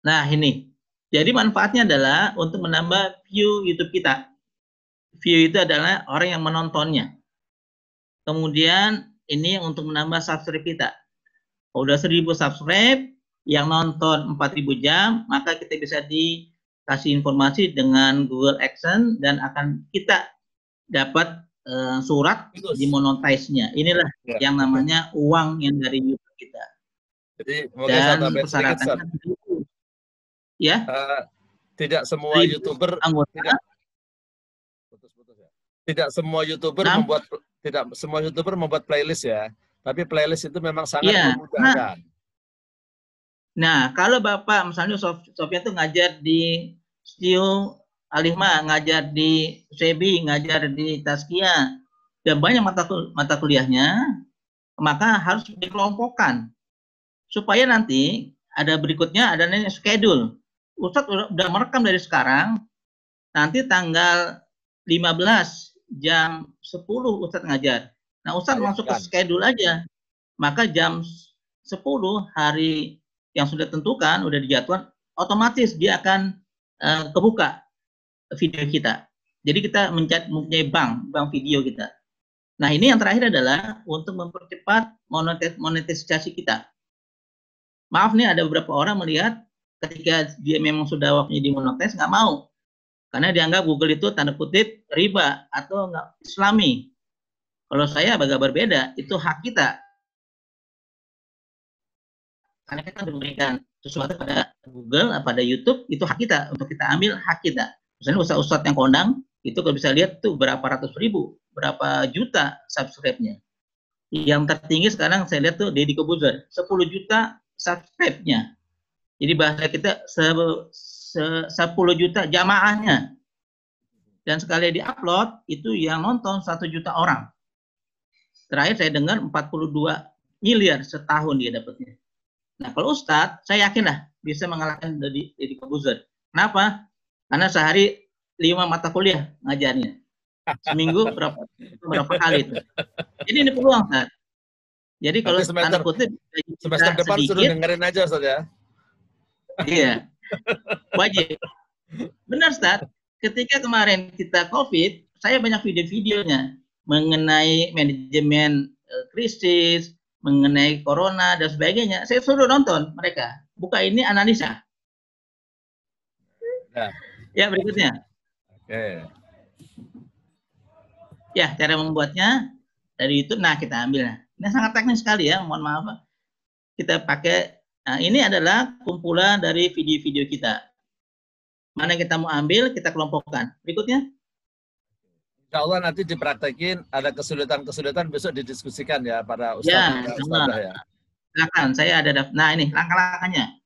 Nah, ini. Jadi manfaatnya adalah untuk menambah view YouTube kita. View itu adalah orang yang menontonnya. Kemudian ini untuk menambah subscribe kita. Udah 1000 subscribe, yang nonton 4000 jam, maka kita bisa dikasih informasi dengan Google AdSense dan akan kita dapat surat dimonetize-nya. Inilah yang namanya uang yang dari YouTube kita. Jadi dan persyaratannya ya. Tidak semua YouTuber anggota. Tidak semua YouTuber membuat playlist ya. Tapi playlist itu memang sangat memudahkan. Nah, kalau Bapak misalnya Sofyan itu ngajar di Studio Alihma, ngajar di Sebi, ngajar di Tazkiyah, dan banyak mata kuliahnya, maka harus dikelompokkan. Supaya nanti ada berikutnya ada schedule. Ustadz udah merekam dari sekarang, nanti tanggal 15 jam 10 Ustadz ngajar. Nah, Ustadz masuk ke schedule aja. Maka jam 10 hari yang sudah tentukan, udah dijadwal, otomatis dia akan kebuka video kita. Jadi kita mempunyai bank video kita. Nah, ini yang terakhir adalah untuk mempercepat monetisasi kita. Maaf nih, ada beberapa orang melihat ketika dia memang sudah waktunya dimonetis, nggak mau. Karena dianggap Google itu tanda kutip riba atau nggak islami. Kalau saya agak berbeda, itu hak kita. Karena kita memberikan sesuatu pada Google, pada YouTube, itu hak kita. Untuk kita ambil hak kita. Misalnya ustadz-ustadz yang kondang, itu kalau bisa lihat tuh berapa ratus ribu, berapa juta subscribe-nya. Yang tertinggi sekarang saya lihat tuh Deddy Corbuzier, 10 juta subscribe-nya. Jadi bahasa kita 10 juta jamaahnya. Dan sekali di-upload, itu yang nonton 1 juta orang. Terakhir saya dengar 42 miliar setahun dia dapatnya. Nah, kalau Ustadz, saya yakin lah bisa mengalahkan Deddy Corbuzier. Kenapa? Karena sehari 5 mata kuliah ngajarnya. Seminggu berapa kali itu. Jadi ini peluang, Ustadz. Jadi kalau tanda kutip semester depan sedikit, suruh dengerin aja, Ustadz ya. Iya. Wajib. Benar, Ustadz. Ketika kemarin kita COVID, saya banyak video-videonya mengenai manajemen krisis, mengenai corona dan sebagainya. Saya suruh nonton mereka. Buka ini analisa. Ya, berikutnya. Oke. Ya, cara membuatnya dari YouTube. Nah, kita ambil. Ini sangat teknis sekali ya. Mohon maaf. Kita pakai. Nah, ini adalah kumpulan dari video-video kita. Mana kita mau ambil, kita kelompokkan. Berikutnya. Insya Allah nanti dipraktekin, ada kesulitan-kesulitan besok didiskusikan ya para ustadz. Ya. Silakan, saya ada. Nah, ini langkah-langkahnya.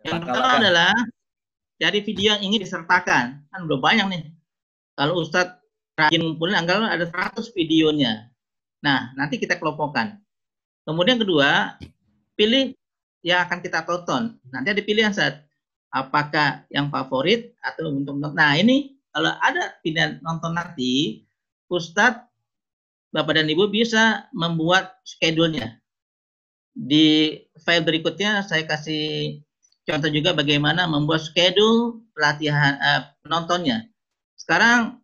Yang pertama adalah cari video yang ingin disertakan. Kan udah banyak nih. Kalau ustadz rajin ngumpulin, anggaplah ada 100 videonya. Nah, nanti kita kelompokkan. Kemudian kedua, pilih yang akan kita tonton. Nanti ada pilihan, Ustadz. Apakah yang favorit atau untuk nonton. Nah, ini kalau ada pilihan nonton nanti, Ustadz, Bapak dan Ibu bisa membuat schedule-nya. Di file berikutnya saya kasih contoh juga bagaimana membuat schedule pelatihan penontonnya. Sekarang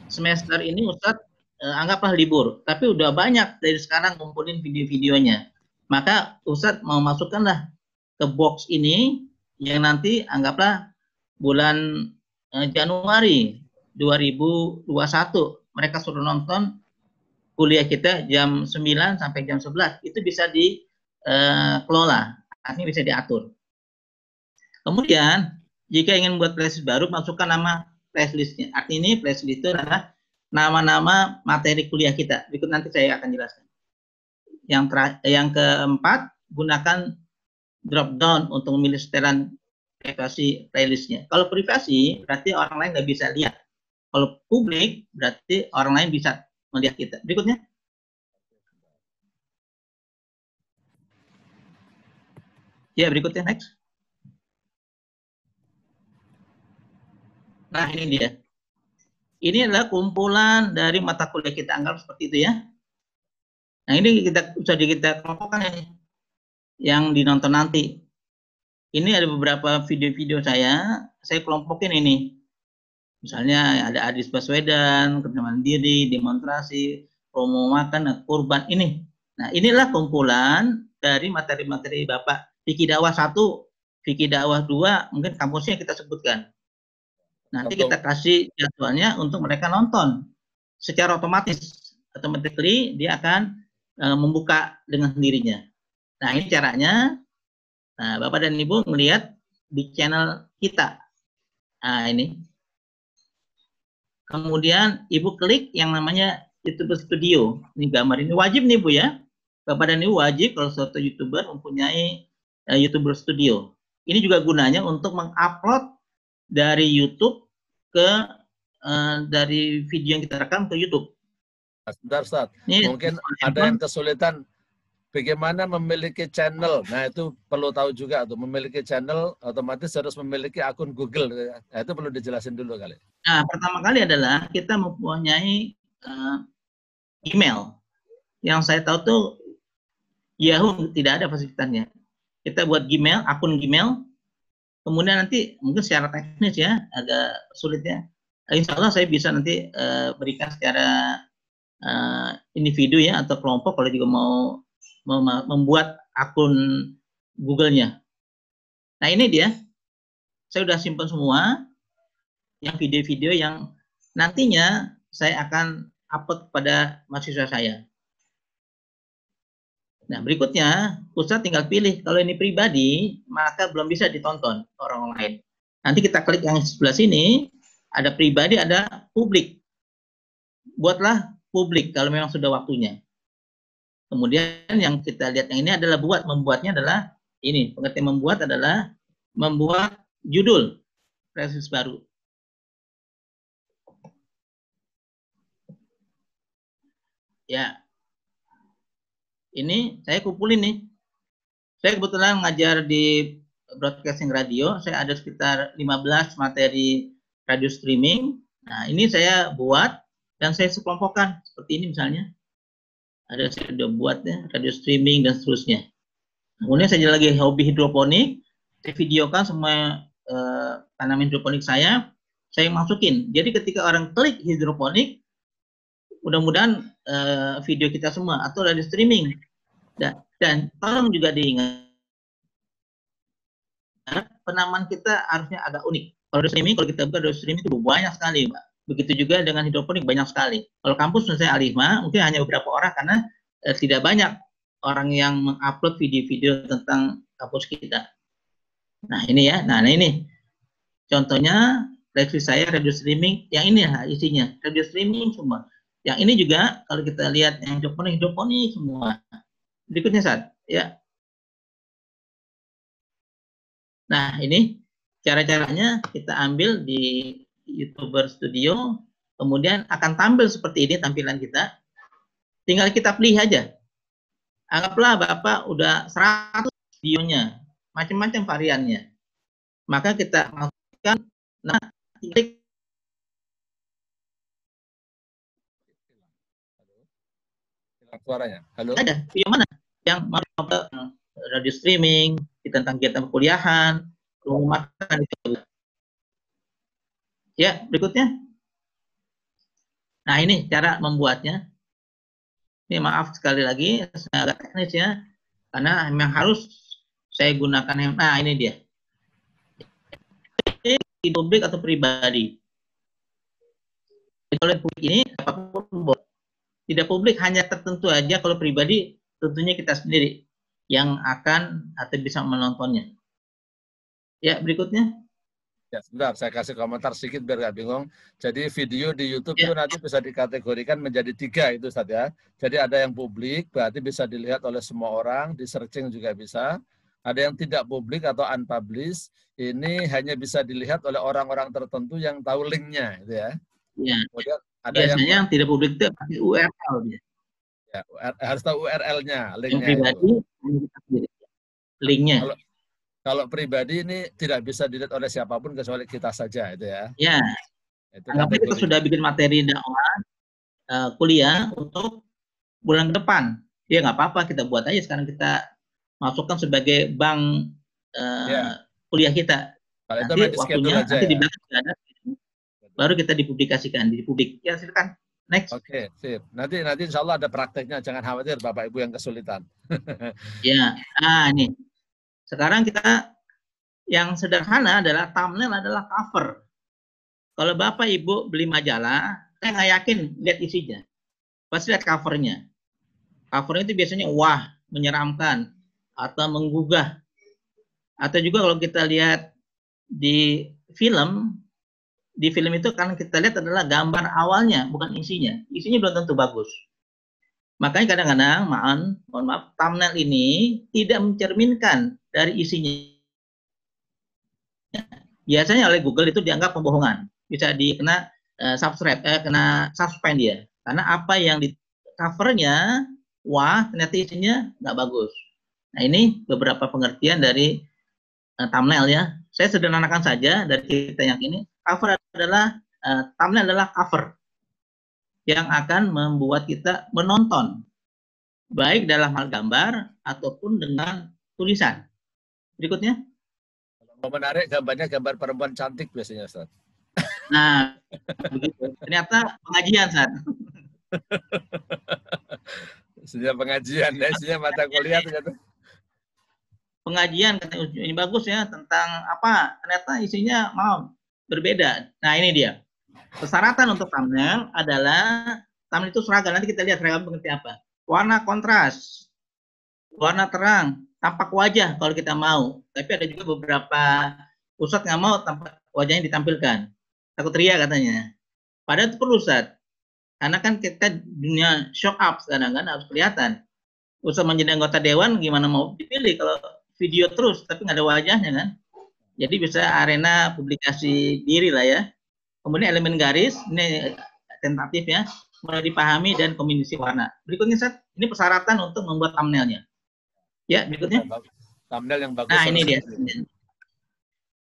semester ini Ustadz anggaplah libur, tapi udah banyak dari sekarang ngumpulin video-videonya. Maka Ustadz mau masukkanlah ke box ini yang nanti anggaplah bulan Januari 2021 mereka suruh nonton kuliah kita jam 9 sampai jam 11. Itu bisa dikelola, artinya bisa diatur. Kemudian jika ingin buat playlist baru, masukkan nama playlistnya. Artinya ini playlist itu adalah nama-nama materi kuliah kita. Berikut nanti saya akan jelaskan. Yang keempat, gunakan drop down untuk memilih setelan privasi playlistnya. Kalau privasi berarti orang lain nggak bisa lihat. Kalau publik berarti orang lain bisa melihat kita. Berikutnya. Ya, berikutnya next. Nah, ini dia. Ini adalah kumpulan dari mata kuliah kita, anggap seperti itu ya. Nah, ini kita kelompokkan ini yang dinonton nanti. Ini ada beberapa video-video saya kelompokin ini. Misalnya ada Adis Baswedan, Kerja Mandiri, demonstrasi, promo makan, kurban ini. Nah, inilah kumpulan dari materi-materi Bapak. Fikih dakwah 1, fikih dakwah 2, mungkin kampusnya kita sebutkan. Nanti kita kasih jadwalnya untuk mereka nonton. Secara otomatis, automatically dia akan membuka dengan sendirinya. Nah, ini caranya. Nah, Bapak dan Ibu melihat di channel kita. Nah, ini. Kemudian Ibu klik yang namanya YouTube Studio. Ini gambar ini wajib nih Bu ya. Bapak dan Ibu wajib kalau suatu YouTuber mempunyai YouTuber Studio. Ini juga gunanya untuk mengupload dari YouTube ke dari video yang kita rekam ke YouTube. Sebentar, Ustaz. Mungkin ada yang kesulitan bagaimana memiliki channel. Nah, itu perlu tahu juga tuh, memiliki channel otomatis harus memiliki akun Google. Nah, itu perlu dijelasin dulu kali. Nah, pertama kali adalah kita mempunyai email. Yang saya tahu tuh Yahoo tidak ada fasilitasnya. Kita buat Gmail, akun Gmail, kemudian nanti mungkin secara teknis ya, agak sulit ya. Insya Allah saya bisa nanti berikan secara individu ya, atau kelompok kalau juga mau membuat akun Google-nya. Nah ini dia, saya sudah simpan semua, yang video-video yang nantinya saya akan upload kepada mahasiswa saya. Nah, berikutnya, Ustadz tinggal pilih. Kalau ini pribadi, maka belum bisa ditonton orang lain. Nanti kita klik yang sebelah sini, ada pribadi, ada publik. Buatlah publik kalau memang sudah waktunya. Kemudian yang kita lihat yang ini adalah membuatnya adalah ini. Pengertian membuat adalah membuat judul resis baru. Ya. Ini saya kumpulin nih. Saya kebetulan ngajar di broadcasting radio. Saya ada sekitar 15 materi radio streaming. Nah, ini saya buat dan saya sekelompokkan seperti ini misalnya. Ada saya sudah buat ya, radio streaming dan seterusnya. Kemudian saya lagi hobi hidroponik. Saya videokan semua tanaman hidroponik saya masukin. Jadi ketika orang klik hidroponik, mudah-mudahan video kita semua atau radio streaming. Dan tolong juga diingat, penamaan kita harusnya agak unik. Kalau streaming, kalau kita buka radio streaming itu banyak sekali, Pak. Begitu juga dengan hidroponik banyak sekali. Kalau kampus saya Alihma, mungkin hanya beberapa orang karena tidak banyak orang yang mengupload video-video tentang kampus kita. Nah ini ya, nah ini contohnya review saya radio streaming. Yang ini ya isinya radio streaming semua. Yang ini juga kalau kita lihat yang hidroponik semua. Berikutnya saat ya. Nah ini cara-caranya kita ambil di YouTuber Studio, kemudian akan tampil seperti ini tampilan kita. Tinggal kita pilih aja. Anggaplah Bapak udah 100 videonya, macam-macam variannya. Maka kita masukkan, nah klik. Suaranya. Halo. Ada video mana yang mau radio streaming, tentang kegiatan perkuliahan, rumah makan itu. Ya, berikutnya. Nah, ini cara membuatnya. Ini maaf sekali lagi, saya agak teknis ya, karena memang harus saya gunakan yang, nah ini dia. Di publik atau pribadi. Kalau publik ini, apapun boleh. Tidak publik hanya tertentu aja, kalau pribadi tentunya kita sendiri yang akan atau bisa menontonnya. Ya, berikutnya. Ya, sebentar, saya kasih komentar sedikit biar nggak bingung. Jadi video di YouTube itu nanti bisa dikategorikan menjadi 3 itu, Ustaz ya. Jadi ada yang publik, berarti bisa dilihat oleh semua orang, di searching juga bisa. Ada yang tidak publik atau unpublished, ini hanya bisa dilihat oleh orang-orang tertentu yang tahu linknya, gitu ya. Ya. Kemudian ada biasanya yang tidak publik itu pakai URL dia. Ya, harus tahu URL-nya, linknya. Yang pribadi, linknya. Kalau pribadi ini tidak bisa dilihat oleh siapapun kecuali kita saja, itu ya. Ya. Itu anggapnya kita sudah bikin materi dakwah kuliah untuk bulan depan. Ya nggak apa-apa, kita buat aja sekarang, kita masukkan sebagai bank kuliah kita. Kalau nanti itu waktunya aja, nanti di belakang ada, baru kita dipublikasikan di publik. Ya silakan. Next. Oke, sip. Nanti insya Allah ada prakteknya, jangan khawatir Bapak Ibu yang kesulitan. Ya, ini. Sekarang kita yang sederhana adalah thumbnail adalah cover. Kalau Bapak Ibu beli majalah, saya nggak yakin lihat isinya. Pasti lihat covernya. Covernya itu biasanya wah, menyeramkan atau menggugah. Atau juga kalau kita lihat di film itu kan kita lihat adalah gambar awalnya, bukan isinya. Isinya belum tentu bagus. Makanya kadang-kadang, mohon maaf, thumbnail ini tidak mencerminkan dari isinya. Biasanya oleh Google itu dianggap pembohongan. Bisa dikena kena suspend dia. Karena apa yang di covernya wah ternyata isinya nggak bagus. Nah ini beberapa pengertian dari thumbnail ya. Saya sederhanakan saja dari kita yang ini. Cover adalah thumbnail adalah cover yang akan membuat kita menonton, baik dalam hal gambar ataupun dengan tulisan. Berikutnya. Kalau menarik gambarnya gambar perempuan cantik biasanya, Ustaz. Nah, begitu. Ternyata pengajian, Ustaz. Isinya pengajian, ya, isinya mata kuliah ternyata. Pengajian ini bagus ya tentang apa? Ternyata isinya mau berbeda. Nah, ini dia. Persyaratan untuk thumbnail adalah thumbnail itu seragam. Nanti kita lihat seragam seperti apa. Warna kontras, warna terang, tampak wajah kalau kita mau. Tapi ada juga beberapa ustadz nggak mau tampak wajahnya ditampilkan. Takut ria katanya. Padahal itu perlu, Ustaz. Karena kan kita dunia show up sekarang kan harus kelihatan. Ustadz menjadi anggota dewan gimana mau dipilih kalau video terus tapi nggak ada wajahnya kan. Jadi bisa arena publikasi diri lah ya. Kemudian elemen garis, ini tentatif ya, mulai dipahami dan kombinasi warna. Berikutnya, Ustaz, ini persyaratan untuk membuat thumbnailnya. Ya, berikutnya. Thumbnail yang bagus. Nah, ini dia.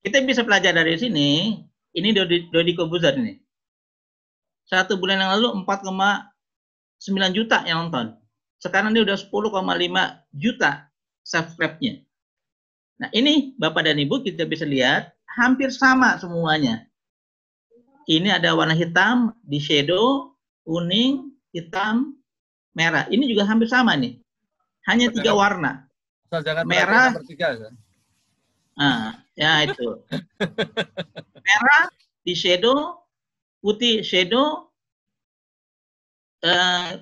Kita bisa belajar dari sini. Ini Dodi Kobuzer ini. 1 bulan yang lalu 4,9 juta yang nonton. Sekarang dia udah 10,5 juta subscribe-nya. Nah, ini Bapak dan Ibu kita bisa lihat hampir sama semuanya. Ini ada warna hitam di shadow, kuning, hitam, merah. Ini juga hampir sama nih. Hanya 3 warna. Merah. Nah, ya itu. Merah di shadow, putih shadow,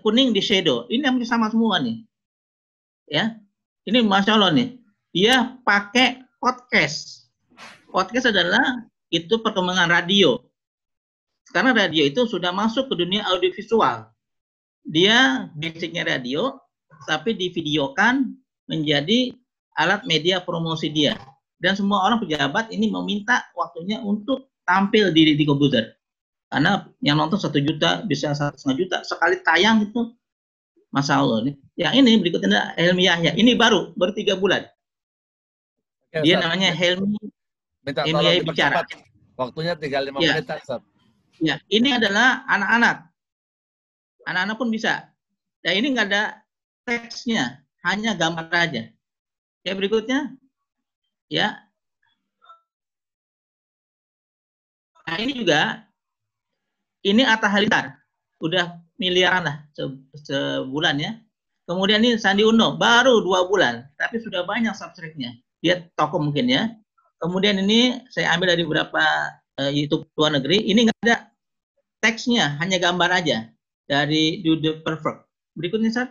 kuning di shadow. Ini hampir sama semua nih. Ya. Ini Masya Allah nih. Dia pakai podcast. Podcast adalah itu perkembangan radio. Sekarang radio itu sudah masuk ke dunia audiovisual. Dia basicnya radio, tapi divideokan menjadi alat media promosi dia. Dan semua orang pejabat ini meminta waktunya untuk tampil di Kobuzer. Karena yang nonton 1 juta, bisa 1,5 juta. Sekali tayang itu, Masya Allah. Yang ini berikutnya Helmi Yahya. Ini baru 3 bulan. Oke, dia namanya Helmi Yahya bicara. Waktunya tinggal 5 menit, Ustaz. Ya, ini adalah anak-anak. Anak-anak pun bisa. Ya, ini nggak ada teksnya, hanya gambar aja. Ya, berikutnya. Ya. Nah, ini juga, ini Atta Halilintar. Udah miliaran lah sebulan ya. Kemudian ini Sandi Uno, baru 2 bulan, tapi sudah banyak subscribe-nya. Dia tokoh mungkin ya. Kemudian ini saya ambil dari beberapa YouTube luar negeri. Ini nggak ada teksnya, hanya gambar aja dari Do The Perfect. Berikutnya, Ustaz.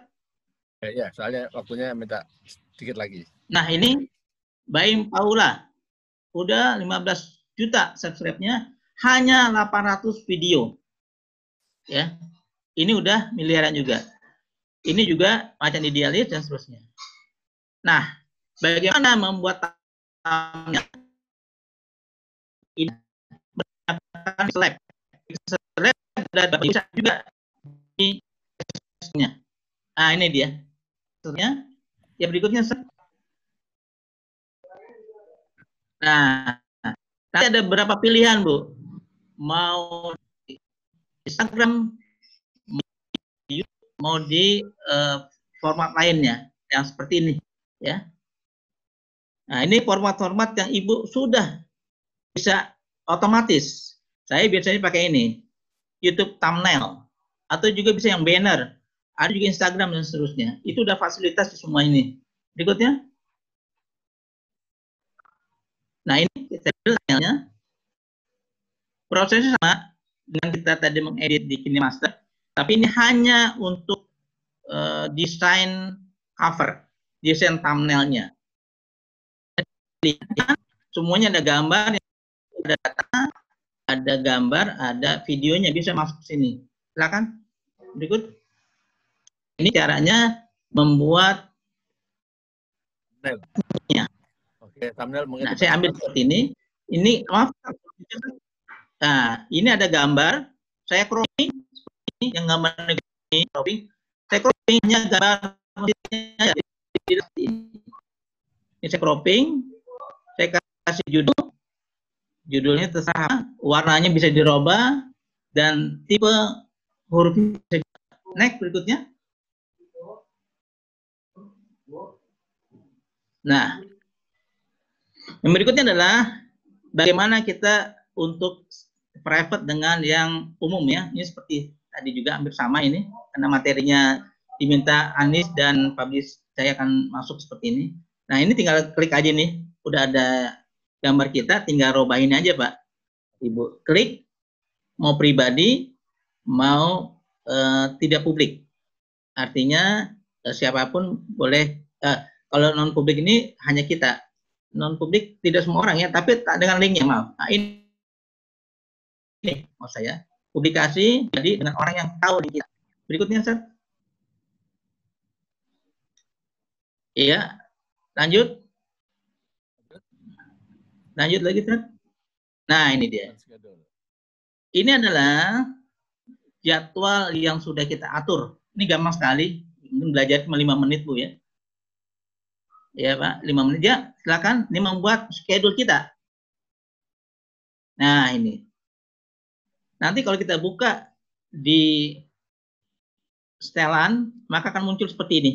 Ya, soalnya waktunya minta sedikit lagi. Nah, ini Baim Paula. Udah 15 juta subscribe-nya, hanya 800 video. Ya. Ini udah miliaran juga. Ini juga macam idealis dan seterusnya. Nah, bagaimana membuat thumbnail? Ini mendapatkan seleb. Seleb dan bisa juga di nya. Nah, ini dia. Seterusnya, yang berikutnya. Nah, nanti ada beberapa pilihan, Bu. Mau Instagram, mau di format lainnya yang seperti ini, ya. Nah, ini format-format yang Ibu sudah bisa otomatis. Saya biasanya pakai ini, YouTube thumbnail, atau juga bisa yang banner, ada juga Instagram dan seterusnya. Itu udah fasilitas di semua ini. Berikutnya. Nah, ini thumbnailnya. Prosesnya sama dengan kita tadi mengedit di KineMaster, tapi ini hanya untuk desain cover, desain thumbnailnya. Semuanya ada gambar, ada data, ada gambar, ada videonya, bisa masuk ke sini. Silakan. Berikut. Ini caranya membuat thumbnail. Oke, thumbnail mungkin. Nah, saya ambil seperti ini. Ini maaf. Nah, ini ada gambar. Saya cropping yang gambar ini cropping. Saya croppingnya gambar masjidnya ini saya cropping, saya kasih judulnya terserah, warnanya bisa dirubah dan tipe hurufnya. Next berikutnya. Nah, yang berikutnya adalah bagaimana kita untuk private dengan yang umum ya. Ini seperti tadi juga hampir sama ini, karena materinya diminta Anis dan publish, saya akan masuk seperti ini. Nah, ini tinggal klik aja nih, udah ada gambar kita, tinggal robahin aja Pak Ibu. Klik, mau pribadi, mau tidak publik. Artinya siapapun boleh, kalau non publik ini hanya kita. Non publik tidak semua orang ya, tapi dengan linknya, maaf. Nah, ini mau saya publikasi jadi dengan orang yang tahu di kita. Berikutnya, Ustaz. Iya, lanjut. Lanjut lagi, Ustaz. Nah, ini dia. Ini adalah jadwal yang sudah kita atur. Ini gampang sekali. Mungkin belajar cuma 5 menit, Bu ya. Ya, Pak, 5 menit. Ya, silakan. Ini membuat schedule kita. Nah, ini. Nanti kalau kita buka di setelan, maka akan muncul seperti ini.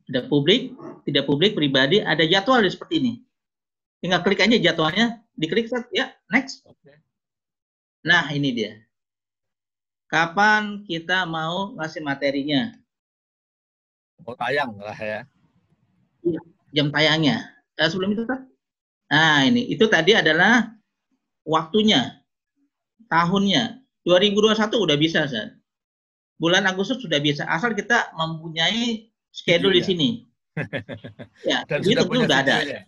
Ada publik, tidak publik, pribadi, ada jadwal seperti ini. Tinggal klik aja jadwalnya, diklik, ya, next. Nah, ini dia. Kapan kita mau ngasih materinya? Mau tayang lah ya. Jam tayangnya. Sebelum itu, Pak. Nah, ini. Itu tadi adalah waktunya. Tahunnya. 2021 udah bisa, Ustaz. Bulan Agustus sudah bisa. Asal kita mempunyai schedule di sini. Ya, dan itu sudah ada.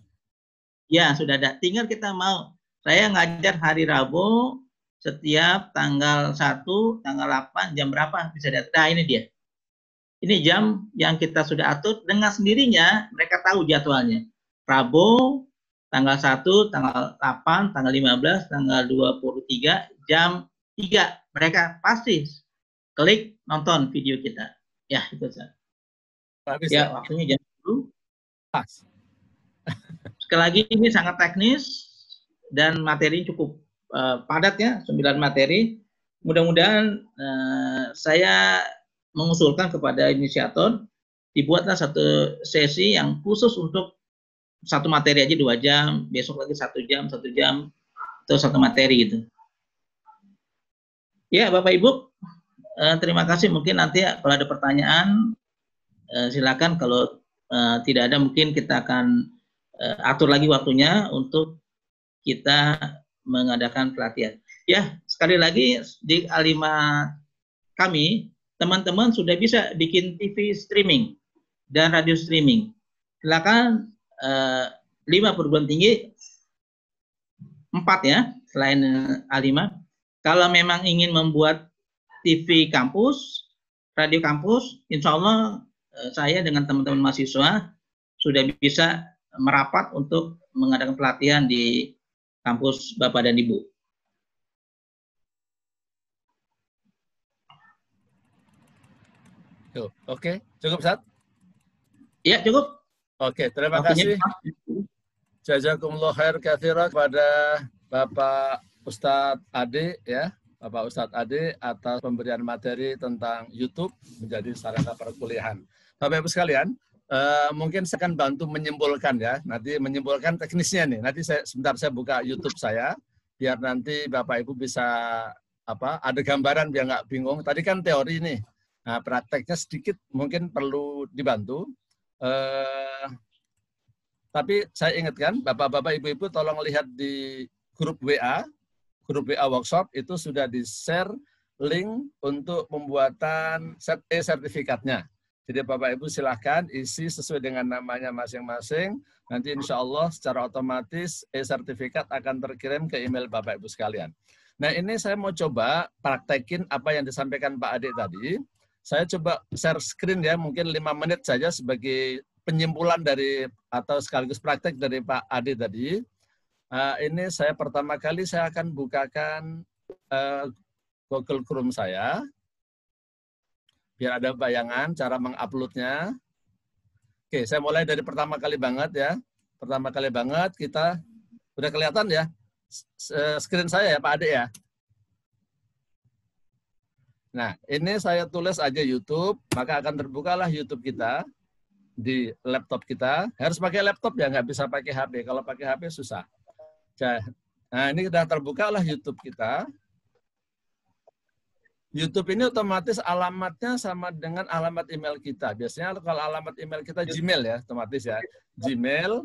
Ya, sudah ada. Tinggal kita mau. Saya ngajar hari Rabu, setiap tanggal 1, tanggal 8, jam berapa bisa datang. Nah, ini dia. Ini jam yang kita sudah atur, dengan sendirinya mereka tahu jadwalnya. Rabu, tanggal 1, tanggal 8, tanggal 15, tanggal 23, jam 3. Mereka pasti klik nonton video kita. Ya, itu saja. Ya, waktunya jam 10. Pas. Sekali lagi, ini sangat teknis dan materi cukup padat ya, 9 materi. Mudah-mudahan saya mengusulkan kepada inisiator dibuatlah satu sesi yang khusus untuk satu materi aja 2 jam, besok lagi 1 jam, 1 jam, atau satu materi gitu. Ya, Bapak Ibu, terima kasih. Mungkin nanti kalau ada pertanyaan silakan. Kalau tidak ada, mungkin kita akan atur lagi waktunya untuk kita mengadakan pelatihan. Ya, sekali lagi di A5 kami, teman-teman sudah bisa bikin TV streaming dan radio streaming. Silakan 5 perguruan tinggi, 4 ya, selain A5. Kalau memang ingin membuat TV kampus, radio kampus, insya Allah saya dengan teman-teman mahasiswa sudah bisa merapat untuk mengadakan pelatihan di kampus Bapak dan Ibu. Oke, cukup, Ustaz? Ya, cukup. Oke, terima kasih. Jazakumullah khair katsira kepada Bapak Ustadz Ade ya, Bapak Ustadz Ade atas pemberian materi tentang YouTube menjadi sarana perkuliahan. Bapak Ibu sekalian, mungkin saya akan bantu menyimpulkan ya, nanti menyimpulkan teknisnya nih. Nanti sebentar saya buka YouTube saya, biar nanti Bapak Ibu bisa ada gambaran biar nggak bingung. Tadi kan teori nih, nah prakteknya sedikit mungkin perlu dibantu. Tapi saya ingatkan, Bapak-Bapak, Ibu-Ibu tolong lihat di grup WA workshop itu sudah di-share link untuk pembuatan sertifikatnya. Jadi Bapak Ibu silahkan isi sesuai dengan namanya masing-masing. Nanti insya Allah secara otomatis sertifikat akan terkirim ke email Bapak Ibu sekalian. Nah ini saya mau coba praktekin apa yang disampaikan Pak Ade tadi. Saya coba share screen ya, mungkin 5 menit saja sebagai penyimpulan dari atau sekaligus praktek dari Pak Ade tadi. Ini saya pertama kali saya akan bukakan Google Chrome saya. biar ada bayangan cara menguploadnya. Oke, saya mulai dari pertama kali banget ya. Pertama kali banget kita udah kelihatan ya screen saya ya Pak Ade ya. Nah, ini saya tulis aja YouTube, maka akan terbukalah YouTube kita di laptop kita. Harus pakai laptop ya, nggak bisa pakai HP. Kalau pakai HP susah. Nah, ini sudah terbukalah YouTube kita. YouTube ini otomatis alamatnya sama dengan alamat email kita. Biasanya kalau alamat email kita Gmail ya, otomatis ya. Gmail.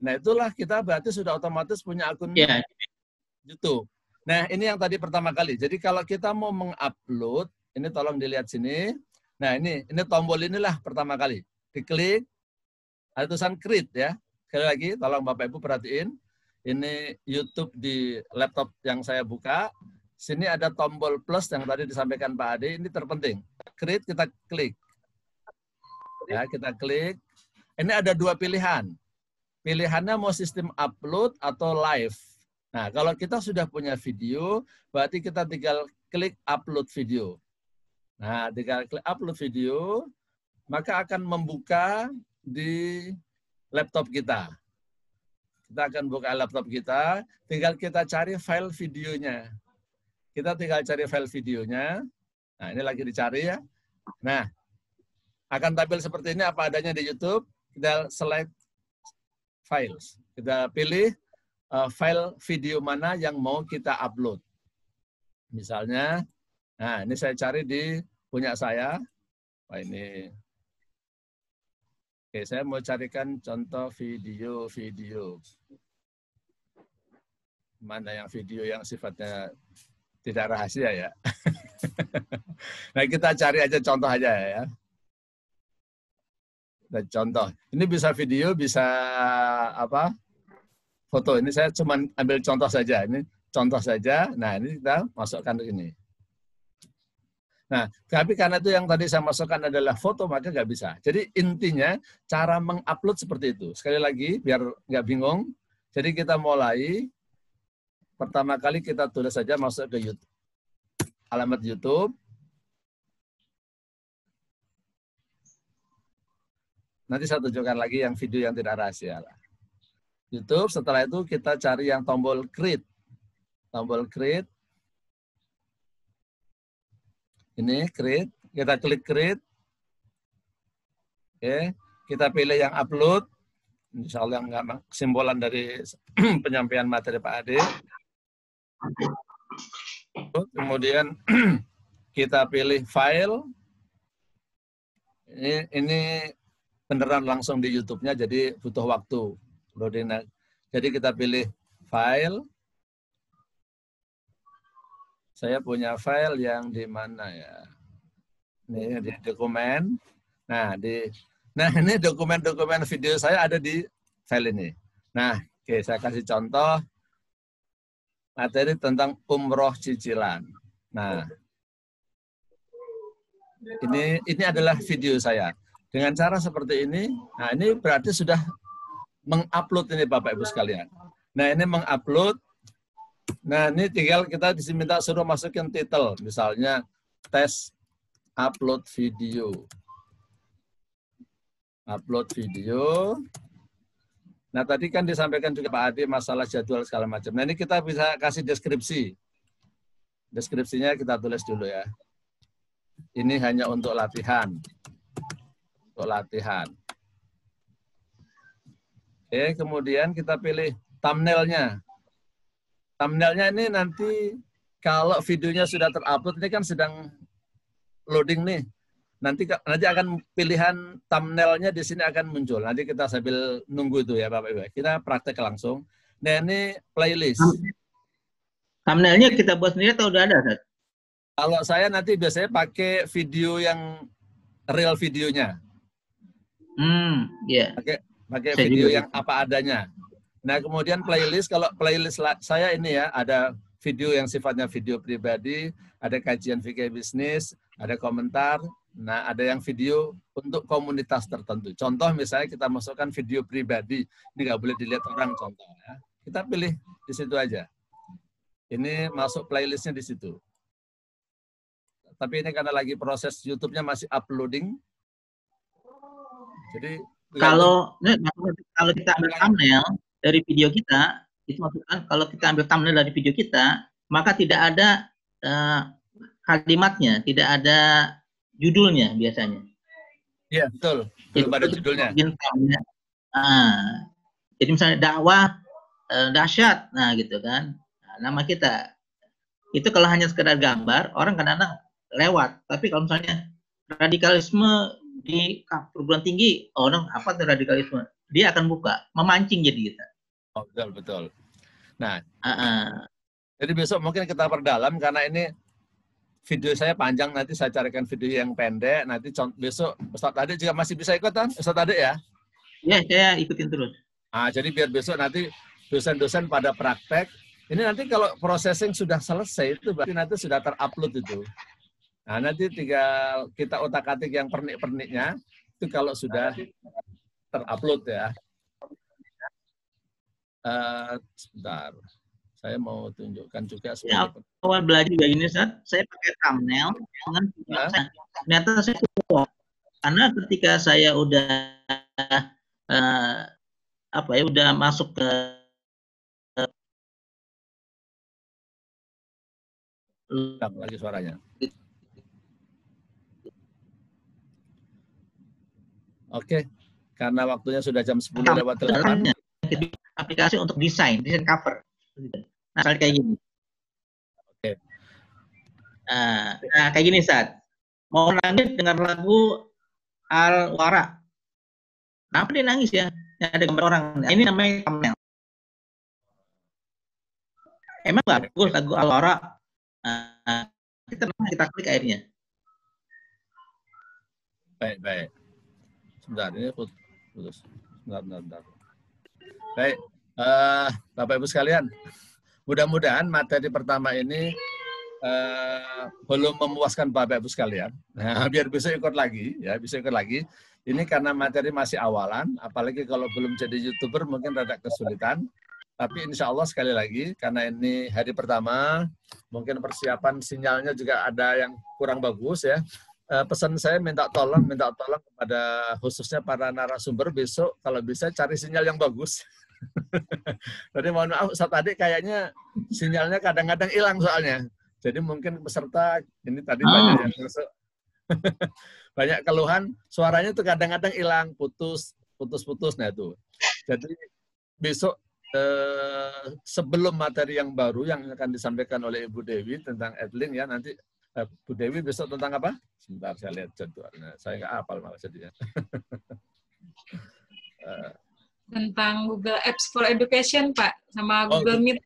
Nah, itulah kita berarti sudah otomatis punya akun YouTube. Nah, ini yang tadi pertama kali. Jadi kalau kita mau mengupload, ini tolong dilihat sini. Nah, ini tombol inilah pertama kali. Diklik, ada tulisan create ya. Sekali lagi, tolong Bapak Ibu perhatiin. Ini YouTube di laptop yang saya buka. Sini ada tombol plus yang tadi disampaikan Pak Ade, ini terpenting. Create, kita klik. Ya, kita klik. Ini ada dua pilihan. Pilihannya mau sistem upload atau live. Nah, kalau kita sudah punya video, berarti kita tinggal klik upload video. Nah, tinggal klik upload video, maka akan membuka di laptop kita. Kita akan buka laptop kita, tinggal kita cari file videonya. Kita tinggal cari file videonya. Nah, ini lagi dicari ya. Nah, akan tampil seperti ini apa adanya di YouTube. Kita select files. Kita pilih file video mana yang mau kita upload. Misalnya, nah ini saya cari di punya saya. Wah, ini. Oke, saya mau carikan contoh video-video. Mana yang video yang sifatnya tidak rahasia ya. Nah, kita cari aja contoh aja ya. Nah, contoh. Ini bisa video, bisa apa? Foto. Ini saya cuma ambil contoh saja. Ini contoh saja. Nah, ini kita masukkan ke sini. Nah, tapi karena itu yang tadi saya masukkan adalah foto, maka nggak bisa. Jadi intinya cara mengupload seperti itu. Sekali lagi, biar nggak bingung. Jadi kita mulai. Pertama kali kita tulis saja masuk ke YouTube. Alamat YouTube. Nanti saya tunjukkan lagi yang video yang tidak rahasia. YouTube, setelah itu kita cari yang tombol create. Tombol create. Ini create. Kita klik create. Oke. Kita pilih yang upload. Insya Allah yang simbolan dari penyampaian materi Pak Ade. Kemudian kita pilih file. Ini beneran langsung di YouTube-nya, jadi butuh waktu. Jadi kita pilih file. Saya punya file yang di mana ya? Ini di dokumen. Nah, ini dokumen-dokumen video saya ada di file ini. Nah, oke, saya kasih contoh. Materi tentang umroh cicilan. Nah, ini adalah video saya. Dengan cara seperti ini, nah ini berarti sudah mengupload ini Bapak Ibu sekalian. Nah, ini mengupload. Nah, ini tinggal kita diminta suruh masukin titel. Misalnya, tes upload video. Upload video. Nah, tadi kan disampaikan juga Pak Ade masalah jadwal segala macam. Nah, ini kita bisa kasih deskripsi. Deskripsinya kita tulis dulu ya. Ini hanya untuk latihan. Untuk latihan. Oke, kemudian kita pilih thumbnail-nya. Thumbnail-nya ini nanti kalau videonya sudah terupload, ini kan sedang loading nih. Nanti akan pilihan thumbnail-nya di sini akan muncul. Nanti kita sambil nunggu itu ya Bapak Ibu. Kita praktek langsung. Nah, ini playlist. Thumbnail-nya kita buat sendiri atau udah ada, Ustaz? Kalau saya nanti biasanya pakai video yang real videonya. Iya. Pakai video yang apa adanya. Nah, kemudian playlist, kalau playlist saya ini ya, ada video yang sifatnya video pribadi, ada kajian fikih bisnis, ada komentar. Nah, ada yang video untuk komunitas tertentu. Contoh misalnya kita masukkan video pribadi. Ini nggak boleh dilihat orang contoh. Ya. Kita pilih di situ aja. Ini masuk playlistnya di situ. tapi ini karena lagi proses YouTube-nya masih uploading. Jadi kalau kita ambil thumbnail dari video kita, itu maksudnya kalau kita ambil thumbnail dari video kita, maka tidak ada kalimatnya, tidak ada judulnya biasanya. Iya, betul. Belum ada judulnya. Jadi misalnya dakwah dahsyat, nah gitu kan. Nah, nama kita. Itu kalau hanya sekedar gambar, orang kadang-kadang lewat. Tapi kalau misalnya radikalisme di perguruan tinggi, orang apa itu radikalisme? Dia akan buka, memancing jadi kita. Oh, betul, betul. Nah, jadi besok mungkin kita perdalam karena ini video saya panjang, nanti saya carikan video yang pendek. Nanti besok Ustadz Adik juga masih bisa ikutan, Ustadz Adik ya? Ya, saya ikutin terus. Jadi biar besok nanti dosen-dosen pada praktek. Ini nanti kalau processing sudah selesai itu berarti nanti sudah terupload itu. Nah, nanti tinggal kita otak-atik yang pernik-perniknya itu kalau sudah terupload ya. Sebentar. Saya mau tunjukkan juga awal belajar juga ini, saya pakai thumbnail dengan ternyata saya kuat. Karena ketika saya udah udah masuk ke lagi suaranya. Oke, karena waktunya sudah jam 10 lewat 8. Aplikasi untuk desain cover. Nah, kayak gini. Oke. Nah, kayak gini, Ustaz. Mau nangis dengar lagu Al-Wara. Kenapa dia nangis ya? Ada gambar orang. Nah, ini namanya thumbnail. Emang bagus lagu Al-Wara. Kita klik akhirnya. Baik. Sebentar, ini putus. Sebentar. Baik, Bapak Ibu sekalian, mudah-mudahan materi pertama ini belum memuaskan Bapak Ibu sekalian. Nah, biar bisa ikut lagi, ya bisa ikut lagi. Ini karena materi masih awalan, apalagi kalau belum jadi YouTuber mungkin rada kesulitan. Tapi insya Allah sekali lagi, karena ini hari pertama, mungkin persiapan sinyalnya juga ada yang kurang bagus ya. Pesan saya minta tolong kepada khususnya para narasumber besok kalau bisa cari sinyal yang bagus. Jadi mohon maaf Ustadz Adik kayaknya sinyalnya kadang-kadang hilang soalnya. Jadi mungkin peserta ini tadi banyak yang masuk. Banyak keluhan, suaranya tuh kadang-kadang hilang, putus. Nah itu. Jadi besok sebelum materi yang baru yang akan disampaikan oleh Ibu Dewi tentang Edlin ya, nanti Bu Dewi besok tentang apa? Sebentar saya lihat jadwalnya. Saya nggak hafal malah jadinya. Tentang Google Apps for Education, Pak, sama Google Meet.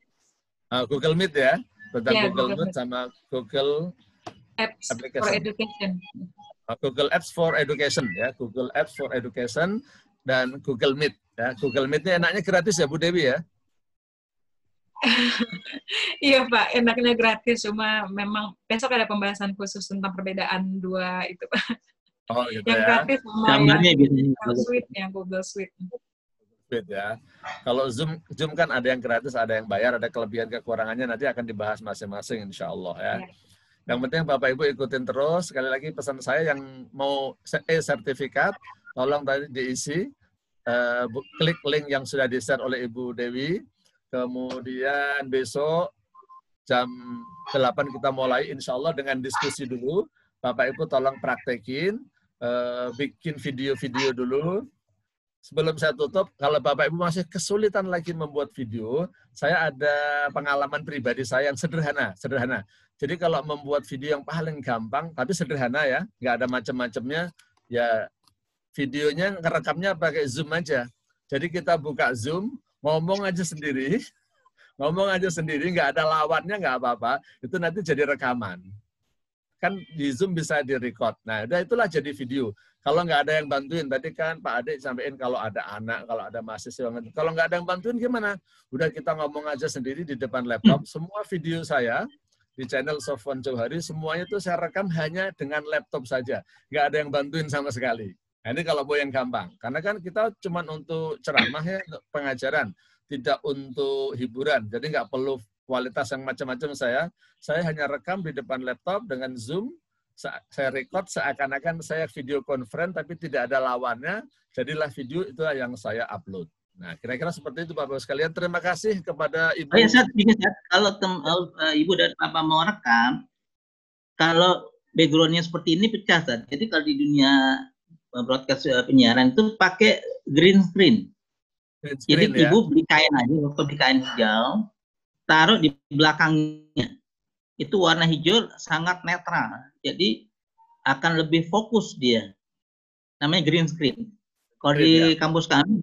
Google Meet ya, tentang ya, Google Meet sama Google Apps for Education. Google Apps for Education ya, Google Apps for Education dan Google Meet ya. Google Meet ini enaknya gratis ya Bu Dewi ya? Iya Pak, enaknya gratis, cuma memang besok ada pembahasan khusus tentang perbedaan dua itu Pak. Oh gitu yang ya. Gratis sama yang Google Suite. Ya. Kalau Zoom kan ada yang gratis, ada yang bayar, ada kelebihan kekurangannya nanti akan dibahas masing-masing insya Allah ya. Yang penting Bapak Ibu ikutin terus. Sekali lagi pesan saya yang mau sertifikat, tolong tadi diisi, klik link yang sudah di-share oleh Ibu Dewi. Kemudian besok jam 8 kita mulai insya Allah dengan diskusi dulu. Bapak Ibu tolong praktekin, bikin video-video dulu. Sebelum saya tutup, kalau Bapak Ibu masih kesulitan lagi membuat video, saya ada pengalaman pribadi saya yang sederhana. Jadi kalau membuat video yang paling gampang, tapi sederhana ya, nggak ada macam-macamnya, ya videonya ngerekamnya pakai Zoom aja. Jadi kita buka Zoom, ngomong aja sendiri, nggak ada lawannya, nggak apa-apa, itu nanti jadi rekaman. Kan di Zoom bisa di-record. Nah, udah itulah jadi video. Kalau nggak ada yang bantuin, tadi kan Pak Adik sampaikan kalau ada anak, kalau ada mahasiswa, kalau nggak ada yang bantuin gimana? Udah kita ngomong aja sendiri di depan laptop. Semua video saya di channel Sofwan Jauhari, semuanya itu saya rekam hanya dengan laptop saja. Nggak ada yang bantuin sama sekali. Nah, ini kalau mau yang gampang. Karena kan kita cuma untuk ceramah ya, untuk pengajaran. Tidak untuk hiburan. Jadi nggak perlu kualitas yang macam-macam saya hanya rekam di depan laptop dengan Zoom, saya record seakan-akan saya video conference tapi tidak ada lawannya, jadilah video itu yang saya upload. Nah, kira-kira seperti itu Bapak sekalian. Terima kasih kepada Ibu. Oh ya, Ustaz, kalau Ibu dan Bapak mau rekam, kalau background-nya seperti ini pecah, Ustaz. Jadi kalau di dunia broadcast penyiaran itu pakai green screen. Jadi ya? Ibu beli kain aja, waktu beli kain hijau, taruh di belakangnya. Itu warna hijau sangat netral. Jadi akan lebih fokus dia. Namanya green screen. Kalau di kampus kami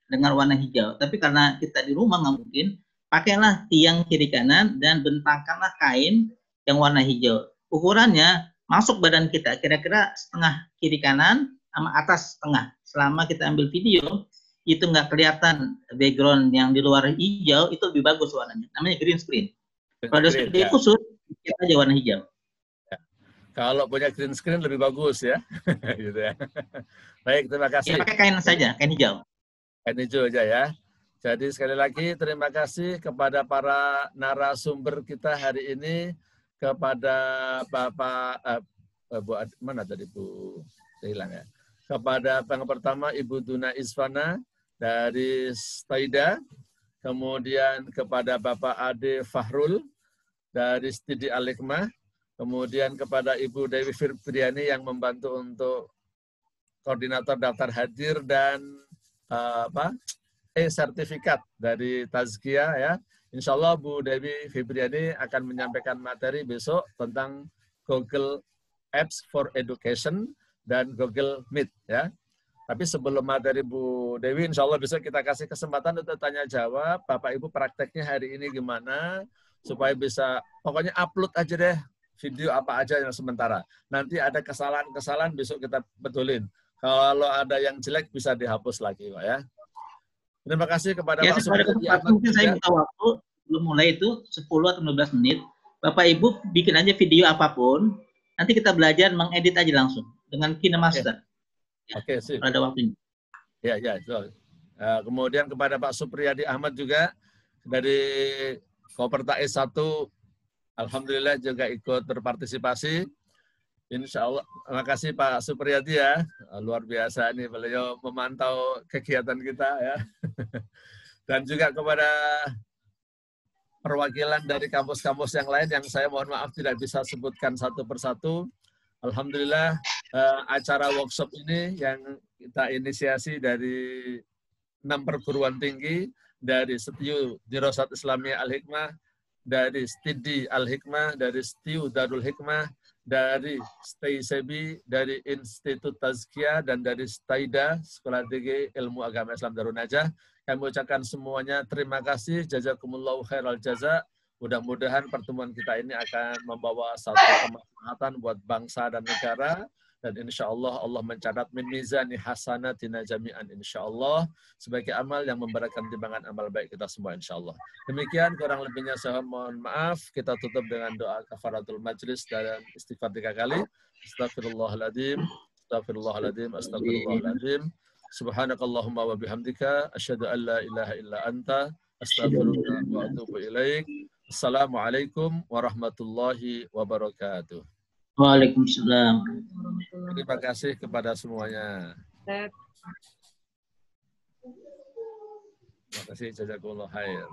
dengan warna hijau. Tapi karena kita di rumah nggak mungkin, pakailah tiang kiri kanan dan bentangkanlah kain yang warna hijau. Ukurannya masuk badan kita, kira-kira setengah kiri kanan sama atas setengah. Selama kita ambil video, itu nggak kelihatan background yang di luar hijau, itu lebih bagus warnanya. Namanya green screen. Kalau ada video khusus, kita aja warna hijau. Kalau punya green screen lebih bagus ya. Gitu ya. Baik, terima kasih. Ya, pakai kain saja, kain hijau. Kain hijau aja ya. Jadi sekali lagi terima kasih kepada para narasumber kita hari ini, kepada Bapak mana tadi Bu? Hilang ya. Kepada yang pertama Ibu Duna Isvana dari Staida, kemudian kepada Bapak Ade Fahrul dari Stidi Al-Hikmah, kemudian kepada Ibu Dewi Firpriani yang membantu untuk koordinator daftar hadir dan sertifikat dari Tazkiyah ya. Insya Allah Bu Dewi Firpriani akan menyampaikan materi besok tentang Google Apps for Education dan Google Meet ya. Tapi sebelum materi Bu Dewi, insya Allah besok kita kasih kesempatan untuk tanya jawab. Bapak Ibu prakteknya hari ini gimana? Supaya bisa, pokoknya upload aja deh video apa aja yang sementara. Nanti ada kesalahan-kesalahan besok kita betulin. Kalau ada yang jelek bisa dihapus lagi Pak ya. Terima kasih kepada ya, Pak Supriyadi. Mungkin saya minta waktu belum mulai itu 10 atau 15 menit. Bapak Ibu bikin aja video apapun. Nanti kita belajar mengedit aja langsung dengan KineMaster. Oke, sip. Ada waktunya. Ya, so. Kemudian kepada Pak Supriyadi Ahmad juga dari Koperta S1, alhamdulillah juga ikut berpartisipasi. Insya Allah, terima kasih Pak Supriyadi ya, luar biasa nih beliau memantau kegiatan kita ya. Dan juga kepada perwakilan dari kampus-kampus yang lain yang saya mohon maaf tidak bisa sebutkan satu persatu. Alhamdulillah acara workshop ini yang kita inisiasi dari 6 perguruan tinggi, dari STIU Dirosat Islamiyah Al-Hikmah, dari Stidi Al-Hikmah, dari STIU Darul Hikmah, dari STISEBI, dari Institut Tazkiyah, dan dari Staida, Sekolah Tinggi Ilmu Agama Islam Darun Najah. Kami ucapkan semuanya terima kasih, jazakumullahu khairal jaza. Mudah-mudahan pertemuan kita ini akan membawa satu kemaslahatan buat bangsa dan negara. Dan insya Allah Allah mencatat min mizani hasanatina jami'an insya Allah sebagai amal yang memberatkan timbangan amal baik kita semua insya Allah. Demikian kurang lebihnya saya mohon maaf. Kita tutup dengan doa kafaratul majlis dan istighfar 3 kali. Astagfirullahaladzim, astagfirullahaladzim, astagfirullahaladzim. Subhanakallahumma wa bihamdika asyhadu an la ilaha illa anta astaghfiruka wa atubu ilaik. Assalamualaikum warahmatullahi wabarakatuh. Waalaikumsalam. Terima kasih kepada semuanya. Terima kasih, jazakumullah khair.